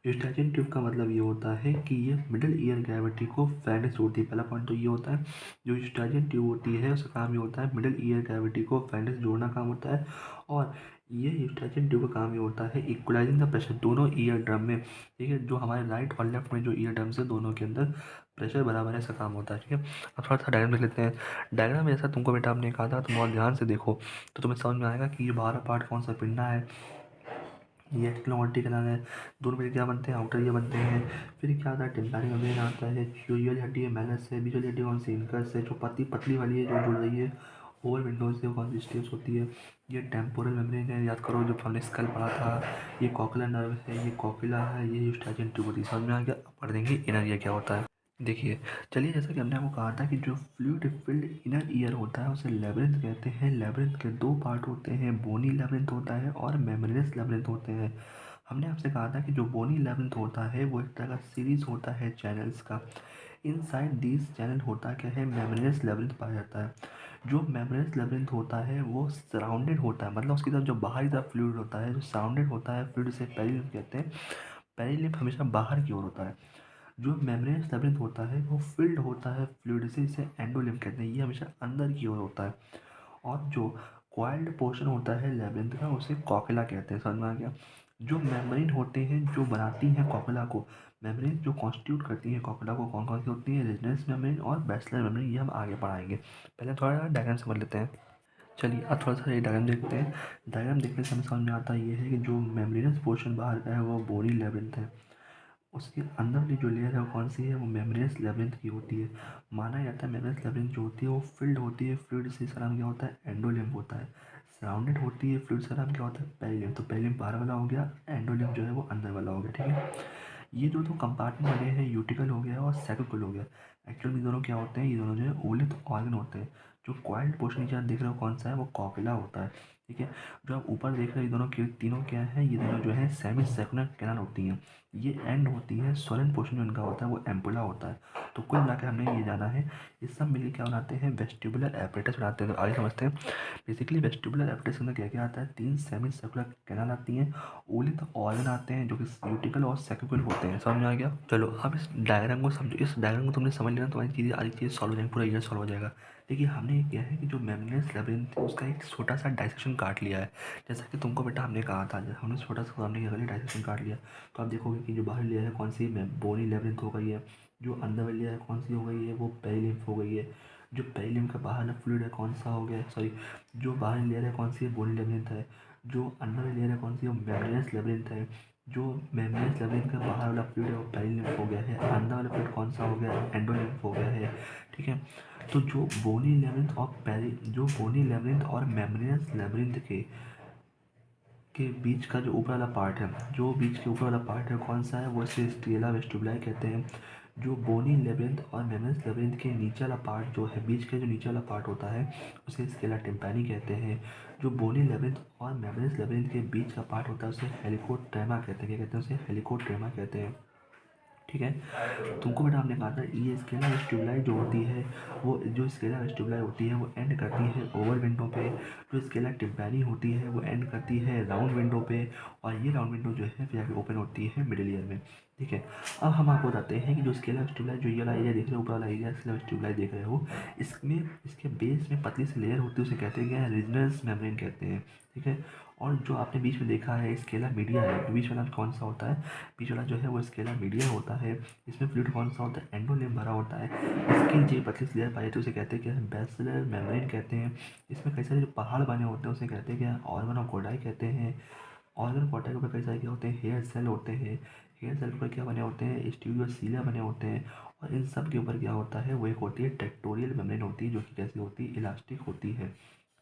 यूस्टेशन ट्यूब का मतलब ये होता है कि ये मिडिल ईयर कैविटी को फैलने से जोड़ती है। पहला पॉइंट तो ये होता है, जो यूस्टेशन ट्यूब होती है उसका काम ये होता है मिडिल ईयर कैविटी को फैलने से जोड़ना काम होता है। और ये यूस्टेशन ट्यूब का काम ये होता है इक्वलाइजिंग द प्रेशर दोनों ईयर ड्रम में। ठीक है, जो हमारे राइट और लेफ्ट में जो ईयर ड्रम्स है दोनों के अंदर प्रेशर बराबर ऐसा काम होता है। ठीक है, अब थोड़ा सा डायग्राम देख लेते हैं। डायग्राम में जैसा तुमको बेटा आपने कहा था, तुम बहुत ध्यान से देखो तो तुम्हें समझ में आएगा कि ये बाहर पार्ट कौन सा पिंडा है, ये एक्सटर्नल वर्टिकल है, दोनों में क्या बनते हैं, आउटर ये बनते हैं। फिर क्या आता है, टिम्पैनिक मेम्ब्रेन आता है, जो ये वाली हड्डी है मैलस है, बीच वाली हड्डी कौन सी इनकस है, जो पतली पतली वाली है जो जुड़ रही है ओवर विंडोज से, वो कौन सी स्टेप्स होती है, ये टेम्पोरल मेम्ब्रेन है, याद करो जो हमने स्कल पढ़ा था। ये कॉकुलर नर्व है, ये कॉकुला है, ये यूस्टेशियन ट्यूब होती है। समझ में आ गया, अब पढ़ देंगे इनर ईयर क्या होता है। देखिए चलिए, जैसा कि हमने आपको कहा था कि जो फ्लूइड फिल्ड इनर ईयर होता है उसे लेब्रिंथ कहते हैं। लेब्रिंथ के दो पार्ट होते हैं, बोनी लेब्रिंथ होता है और मेम्ब्रेनस लेब्रिंथ होते हैं। हमने आपसे कहा था कि जो बोनी लेब्रिंथ होता है वो एक तरह का सीरीज होता है चैनल्स का। इनसाइड दिस चैनल होता क्या है, मेम्ब्रेनस लेब्रिंथ पाया जाता है। जो मेम्ब्रेनस लेब्रिंथ होता है वो सराउंडेड होता है, मतलब उसकी तरफ जो बाहरी तरफ फ्लूइड होता है जो सराउंडेड होता है फ्लूइड से पेरिलिम्फ कहते हैं। पेरिलिम्फ हमेशा बाहर की ओर होता है। जो मेम्ब्रेनस लेब्रिंथ होता है वो फिल्ड होता है फ्लूइड से, इसे एंडोलिम्फ कहते हैं, ये हमेशा अंदर की ओर होता है। और जो कॉइल्ड पोर्शन होता है लेब्रिंथ का उसे कॉकला कहते हैं। समझ में आ गया। जो मेम्ब्रेन होते हैं जो बनाती हैं कॉकला को, मेम्ब्रेन जो कॉन्स्टिट्यूट करती है कॉकला को, कौन कौन सी होती है, रेजिडेंस मेम्ब्रेन और बैचलर मेम्ब्रेन, ये हम आगे पढ़ाएंगे। पहले थोड़ा डायग्राम समझ लेते हैं। चलिए अब थोड़ा सा ये डायग्राम देखते हैं। डायग्राम देखने से हमें समझ में आता ये है कि जो मेम्ब्रेनस पोर्शन बाहर का है वो बोनी लेब्रिंथ है, उसके अंदर वाली जो लेयर है वो कौन सी है, वो मेम्ब्रेनस लेब्रिंथ की होती है। माना जाता है मेम्ब्रेनस लेब्रिंथ जो होती है वो फिल्ड होती है, फ्लूइड से, इसका नाम क्या होता है, एंडोलिम्फ होता है। सराउंडेड होती है फ्लूइड, का नाम क्या होता है, पेरिलिम्फ। तो पेरिलिम्फ बाहर वाला हो गया, एंडोलिम्फ जो है वो अंदर वाला हो गया। ठीक है, ये जो दो कंपार्टमेंट बने हैं, यूटिकल हो गया और सैकुकल हो गया। एक्चुअल में दोनों क्या होते हैं, ये दोनों जो है ओलिथ ऑर्गन होते हैं। जो कॉइल्ड पोर्शन नीचे आप देख रहे हो कौन सा है, वो कॉकला होता है। ठीक है, जो आप ऊपर देख रहे हो ये दोनों के तीनों क्या है, ये दोनों जो है सेमी सर्कुलर कैनाल होती हैं। ये एंड होती है, सोलन पोर्शन जो इनका होता है वो एम्पुला होता है। तो कुल मिलाकर हमने ये जाना है, ये सब मिलकर क्या बनाते हैं, वेस्टिबुलर एपरेटस बनाते हैं। तो आगे समझते हैं। बेसिकली वेस्टिबुलर एपरेटस के अंदर क्या क्या आता है, तीन सेमी सर्कुलर कैनाल आती हैं, ओलिथ ऑर्गन आते हैं जो कि यूटिकल और सैकुकल होते हैं। समझ में आ गया। चलो अब इस डायग्राम को समझो, इस डायग्राम को तुमने समझ लिया तो तुम्हारी चीज़ें आधी चीज़ें सॉल्व हो जाएंगी, पूरा ईयर सॉल्व हो जाएगा। देखिए हमने ये किया है कि जो मेम्ब्रेनस लेब्रिंथ है उसका एक छोटा सा डाइसेक्शन काट लिया है। जैसा कि तुमको बेटा हमने कहा था, हमने छोटा सा हमने क्या कर लिया, डाइसेक्शन काट लिया। तो आप देखोगे कि जो बाहर लेयर है कौन सी, बोनी लेब्रिंथ हो गई है। जो अंदर वाली लेयर है कौन सी हो गई है, वो पेरिलिम्फ हो गई है। जो पेरिलिम्फ का बाहर वाला फ्लूइड है कौन सा हो गया, सॉरी, जो बाहर लेयर है कौन सी है, बोनी लेब्रिंथ है। जो अंदर वाली लेयर है कौन सी है, मेम्ब्रेनस लेब्रिंथ है। जो मेम्ब्रेनस लेब्रिंथ का बाहर वाला फ्लूइड है वो पेरिलिम्फ हो गया है, अंदर वाला फ्लूइड कौन सा हो गया, एंडोलिम्फ हो गया है। ठीक है, तो जो बोनी लेब्रिंथ और मेम्ब्रेनस लेब्रिंथ के बीच का जो ऊपर वाला पार्ट है, जो बीच के ऊपर वाला पार्ट है कौन सा है, वो इसे स्टेला वेस्टिबुलाई कहते हैं। जो बोनी लेब्रिंथ और मेम्ब्रेनस लेब्रिंथ के नीचे वाला पार्ट जो है, बीच का जो नीचे वाला पार्ट होता है उसे स्केला टिम्पैनी कहते हैं। जो बोनी लेब्रिंथ और मेम्ब्रेनस लेब्रिंथ के बीच का पार्ट होता है उसे हेलिकोट्रेमा कहते हैं। क्या कहते हैं उसे, हेलिकोट्रेमा कहते हैं। ठीक है, तुमको बेटा हमने कहा था ये स्केला वेस्टिबुलाई जो होती है, वो जो स्केला वेस्टिबुलाई होती है वो एंड करती है ओवल विंडो पे। जो स्केला टिम्पैनी होती है वो एंड करती है राउंड विंडो पे। और ये राउंड विंडो जो है फिर आगे ओपन होती है मिडिल ईयर में। ठीक है, अब हम आपको बताते हैं कि जो स्केला वेस्टिबुलाई, जो ये वाला एरिया देख रहे हो, ऊपर वाला एरिया स्केला वेस्टिबुलाई देख रहे हो, इसमें इसके बेस में पतली सी लेयर होती है उसे कहते हैं रीजनस मेम्ब्रेन कहते हैं। ठीक है, और जो आपने बीच में देखा है स्केला मीडिया है, बीच वाला कौन सा होता है, बीच वाला जो है वो स्केला मीडिया होता है। इसमें फ्लूइड कौन सा होता है, एंडोलिम्फ भरा होता है। इसकी जो पतली सी लेयर पाई जाती है उसे कहते हैं क्या है, बैसिलर मेम्ब्रेन कहते हैं। इसमें कई सारे जो पहाड़ बने होते हैं उसे कहते हैं क्या, ऑर्गन ऑफ गोडाई कहते हैं। ऑर्गन ऑफ गोडाई के ऊपर कई सारे क्या होते हैं, हेयर सेल होते हैं। हेयर सेल के ऊपर क्या बने होते हैं, स्टीरियोसीलिया बने होते हैं। और इन सब के ऊपर क्या होता है, वो एक होती है टेक्टोरियल मेम्ब्रेन होती है, जो कि कैसी होती है, इलास्टिक होती है।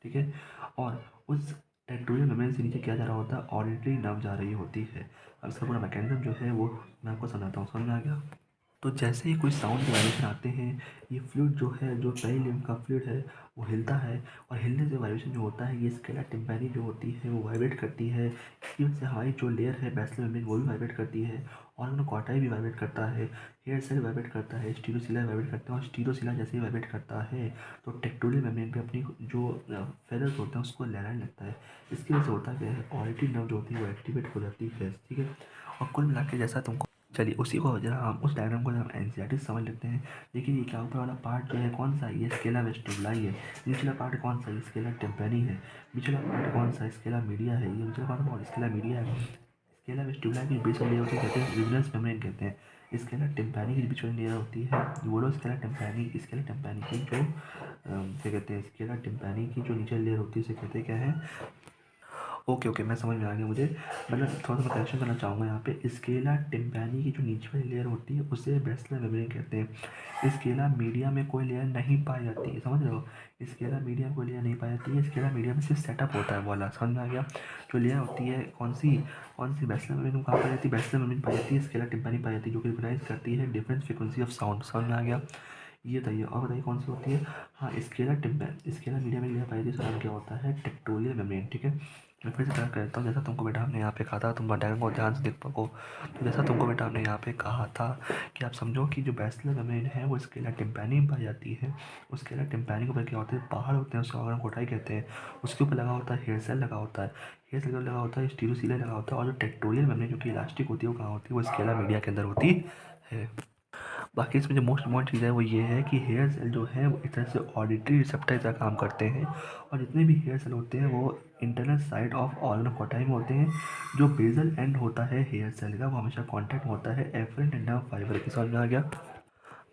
ठीक है, और उस टेक्टोरियल मेम्ब्रेन से नीचे क्या जा रहा होता है, ऑडिटरी नर्व जा रही होती है। अब इसका पूरा मैकेनिज्म जो है वो मैं आपको समझाता हूँ, समझ में आ गया। तो जैसे ही कोई साउंड के वाइब्रेशन आते हैं, ये फ्लूइड जो है, जो पेरिलिम्फ का फ्लूइड है वो हिलता है। और हिलने से वाइब्रेशन जो होता है, ये स्केला टिम्पैनी जो होती है वो वाइब्रेट करती है। इसकी वजह से हमारी जो लेयर है बैसिलर मेम्ब्रेन वो भी वाइब्रेट करती है। ऑर्गन कॉर्टाई भी वाइब्रेट करता है, हेयर सेल वाइब्रेट करता है, स्टीरोसिला वाइब्रेट करते हैं, और स्टीरोसिला जैसे ही वाइब्रेट करता है तो टेक्टोरियल मेम्ब्रेन पे अपनी जो फेदर्स होते हैं उसको लहराने लगता है। इसकी वजह से होता क्या है, ऑडिटरी नर्व जो होती है वो एक्टिवेट हो जाती है, ठीक है। और कुल मिला के जैसा तुमको, चलिए उसी को जरा हम उस डायग्राम को जरा हम एनसीईआरटी समझ लेते हैं। देखिए ये क्या ऊपर वाला पार्ट जो है कौन सा है, ये स्केला वेस्टिबुलाई है। निचला पार्ट कौन सा है, स्केला टेम्पैनी है। निचला पार्ट कौन सा है, स्केला मीडिया है। ये निचला पार्ट कौन, स्केला मीडिया है। स्केला वेस्टिबुलाई की बीच वाली लेयर उसे कहते हैं रिजनस मेम्ब्रेन कहते हैं। स्केला टिम्पैनी की बीच वाली लेयर होती है वो लोग स्केला टिम्पैनी, स्केला टिम्पैनी की जो क्या कहते हैं, स्केला टिम्पैनी की जो नीचे लेयर होती है उसे कहते हैं क्या है। ओके ओके, मैं समझ में आ गया मुझे। मतलब थोड़ा सा मैं करेक्शन करना चाहूँगा यहाँ पे, स्केला टिम्पैनी की जो नीचे वाली लेयर होती है उसे बेसिलर मेम्ब्रेन कहते हैं। स्केला मीडिया में कोई लेयर नहीं पाई जाती है, समझ रहे हो। स्केला मीडिया में कोई लेयर नहीं पाई जाती है, स्केला मीडिया में सिर्फ सेटअप होता है वाला, समझ में आ गया। जो लेयर होती है कौन सी, बेसिलर मेम्ब्रेन कहाँ पाई जाती है, बेसिलर मेम्ब्रेन पाई जाती है, स्केला टिम्पैनी पाई जाती है, जो कि रिकॉग्नाइज करती है डिफरेंट फ्रिक्वेंसी ऑफ साउंड, समझ में आ गया। ये बताइए, और बताइए कौन सी होती है। हाँ, स्केला मीडिया में लेयर पाई जाती है, उसका नाम क्या होता है, टेक्टोरियल मेम्ब्रेन, ठीक है। मैं फिर से कह करता हूँ, जैसा तुमको बेटा हमने यहाँ पे कहा था, तुम डायग्राम को ध्यान से देख पाओ। तो जैसा तुमको बेटा हमने यहाँ पे कहा था कि आप समझो कि जो बेसिलर मेम्ब्रेन है वो स्केला टिम्पैनी में पाई जाती है। उस स्केला टिम्पैनी के ऊपर क्या होते हैं, पहाड़ होते हैं, उसका ऑर्गन कोटाई कहते हैं। उसके ऊपर लगा होता है हेयर सेल लगा होता है, हेयर सेल लगा होता है, स्टीरोसिला लगा होता है, और जो टेक्टोरियल मेम्ब्रेन जो कि इलास्टिक होती है वो कहाँ होती है, वो स्केला मीडिया के अंदर होती है। बाकी इसमें जो मोस्ट इम्पॉर्टेंट चीज़ है वो ये है कि हेयर सेल जो है वो एक तरह से ऑडिटरी रिसेप्टर की तरह काम करते हैं, और जितने भी हेयर सेल होते हैं वो इंटरनल साइड ऑफ ऑर्गन कोटाई में होते हैं। जो बेजल एंड होता है हेयर सेल का वो हमेशा कॉन्टैक्ट में होता है एफरेंट नर्व फाइबर के, समझ में आ गया।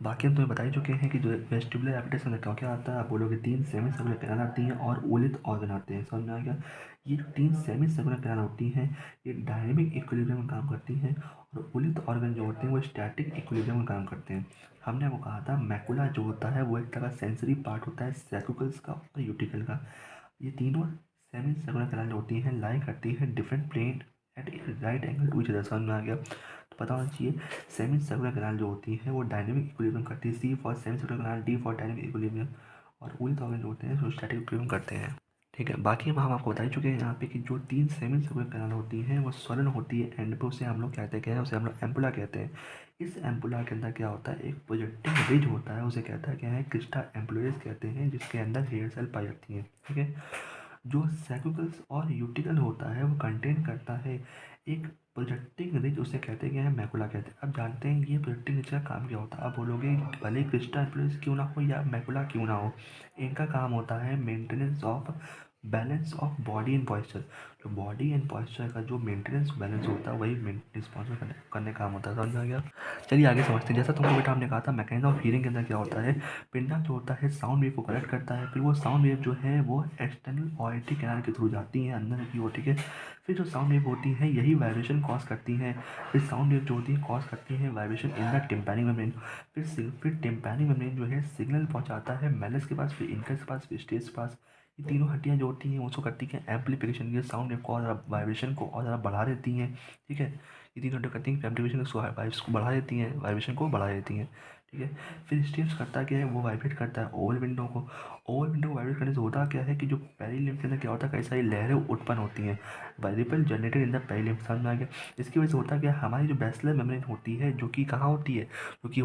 बाकी हम तुम्हें बता ही चुके हैं कि जो वेस्टिबुलर एपिटस के अंदर क्या क्या आता है, आप बोलोगे 3 सेमी सर्कुलर कैनाल आती हैं और ओलित ऑर्गन आते हैं, समझ में आ गया। ये जो 3 सेमी सर्कुलर कैनाल होती हैं ये डायनेमिक इक्विलिब्रियम में काम करती हैं, और ओलित ऑर्गन जो होते हैं वो स्टैटिक इक्विलिब्रियम में काम करते हैं। हमने आपको कहा था मैकुला जो होता है वो एक तरह का सेंसरी पार्ट होता है सैकुकल्स का और यूटिकल का। ये तीनों सेमी सर्कुलर कैनाल जो होती हैं लाई करती है different plane at right angle to each other, समझ में आ गया। तो पता होना चाहिए सेमी सर्कुलर कैनाल जो होती है वो डायनेमिक इक्विलिब्रियम करती है, C for semi circular canal, D for dynamic equilibrium, और ओलित ऑर्गन जो होते हैं जो स्टैटिक इक्विलिब्रियम करते हैं, ठीक है। बाकी हम आपको बता ही चुके हैं यहाँ पे कि जो 3 सेमी सर्कुलर कैनाल होती हैं वो स्वलन होती है एंड पे, उसे हम लोग कहते हैं, उसे हम लोग एम्पुला कहते हैं। इस एम्पुला के अंदर क्या होता है, एक प्रोजेक्टिंग रिज होता है, उसे कहता है क्या है, क्रिस्टा एम्पुलरिस कहते हैं, जिसके अंदर हेयर सेल पाई जाती हैं, ठीक है। जो सैकुकल्स और यूटिकल होता है वो कंटेन करता है एक प्रोजेक्टिंग रिज, उसे कहते हैं मैकुला कहते हैं। अब जानते हैं ये प्रोजेक्टिंग रिज का काम क्या होता है। आप बोलोगे भले क्रिस्टा एम्पुलरिस क्यों ना हो या मैकुला क्यों ना हो, इनका काम होता है maintenance of balance of body and posture. जो बॉडी एंड पॉइस्चर का जो मेंटेनेंस बैलेंस होता है वही रिस्पॉन्सिबल करने का काम होता है, समझ आ गया। चलिए आगे समझते हैं। जैसा तुमको बेटा हमने कहा था मैकेनिज्म ऑफ हियरिंग के अंदर क्या होता है, पिंडा जो होता है साउंड वेव को कलेक्ट करता है, फिर वो साउंड वेव जो है वो एक्सटर्नल ऑडिटरी कैनाल के थ्रू जाती है अंदर की ओर, ठीक है। फिर जो साउंड वेव होती है यही वाइब्रेशन कॉज करती है, फिर साउंड वेव जो होती है कॉज करती है vibration in the tympanic membrane. फिर टिम्पैनिक मेम्ब्रेन जो है सिग्नल पहुंचाता है मेलस के पास, फिर इनकस के पास, फिर स्टेज के पास। ये तीनों हड्डियाँ जो होती हैं उसको करती हैं एम्पलीफिकेशन, ये साउंड वेव को और ज़्यादा वाइब्रेशन को और ज़्यादा बढ़ा देती हैं, ठीक है। ये तीनों हड्डियाँ करती हैं एम्पलीफिकेशन को, वाइब्स को बढ़ा देती हैं, वाइब्रेशन को बढ़ा देती हैं, ठीक है। फिर स्टेप्स करता क्या है, वो वाइब्रेट करता है ओवल विंडो को। ओवल विंडो को वाइब्रेट करने से होता क्या है कि जो पेरीलिम्फ के अंदर क्या होता है, कई सारी लहरें उत्पन्न होती हैं, रिपल जनरेटेड इन द पेरीलिम्फ, समझ में आ गया। इसकी वजह से होता क्या है, हमारी जो बैसिलर मेम्ब्रेन होती है जो कि कहाँ होती है, जो कि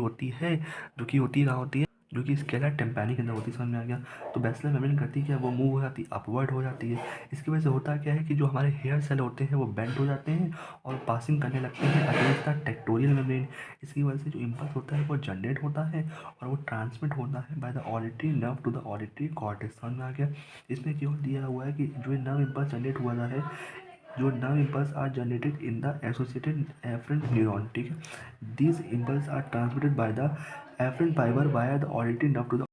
कहाँ होती है, जो कि स्केला टेम्पैनी के अंदर होती है, समझ में आ गया। तो बैसिलर मेम्ब्रेन करती क्या है, वो मूव हो जाती है, अपवर्ड हो जाती है। इसकी वजह से होता क्या है कि जो हमारे हेयर सेल होते हैं वो बेंड हो जाते हैं और पासिंग करने लगते हैं अगेंस्ट द टेक्टोरियल मेम्ब्रेन। इसकी वजह से जो इम्पल्स होता है वो जनरेट होता है और वो ट्रांसमिट होता है by the auditory nerve to the auditory cortex, समझ में आ गया। इसमें केवल दिया हुआ है कि जो नर्व इम्पल्स जनरेट हुआ है, जो nerve impulse are generated in the associated afferent neuron, ठीक है। These impulse are transmitted by the afferent fibre via the auditory nerve to the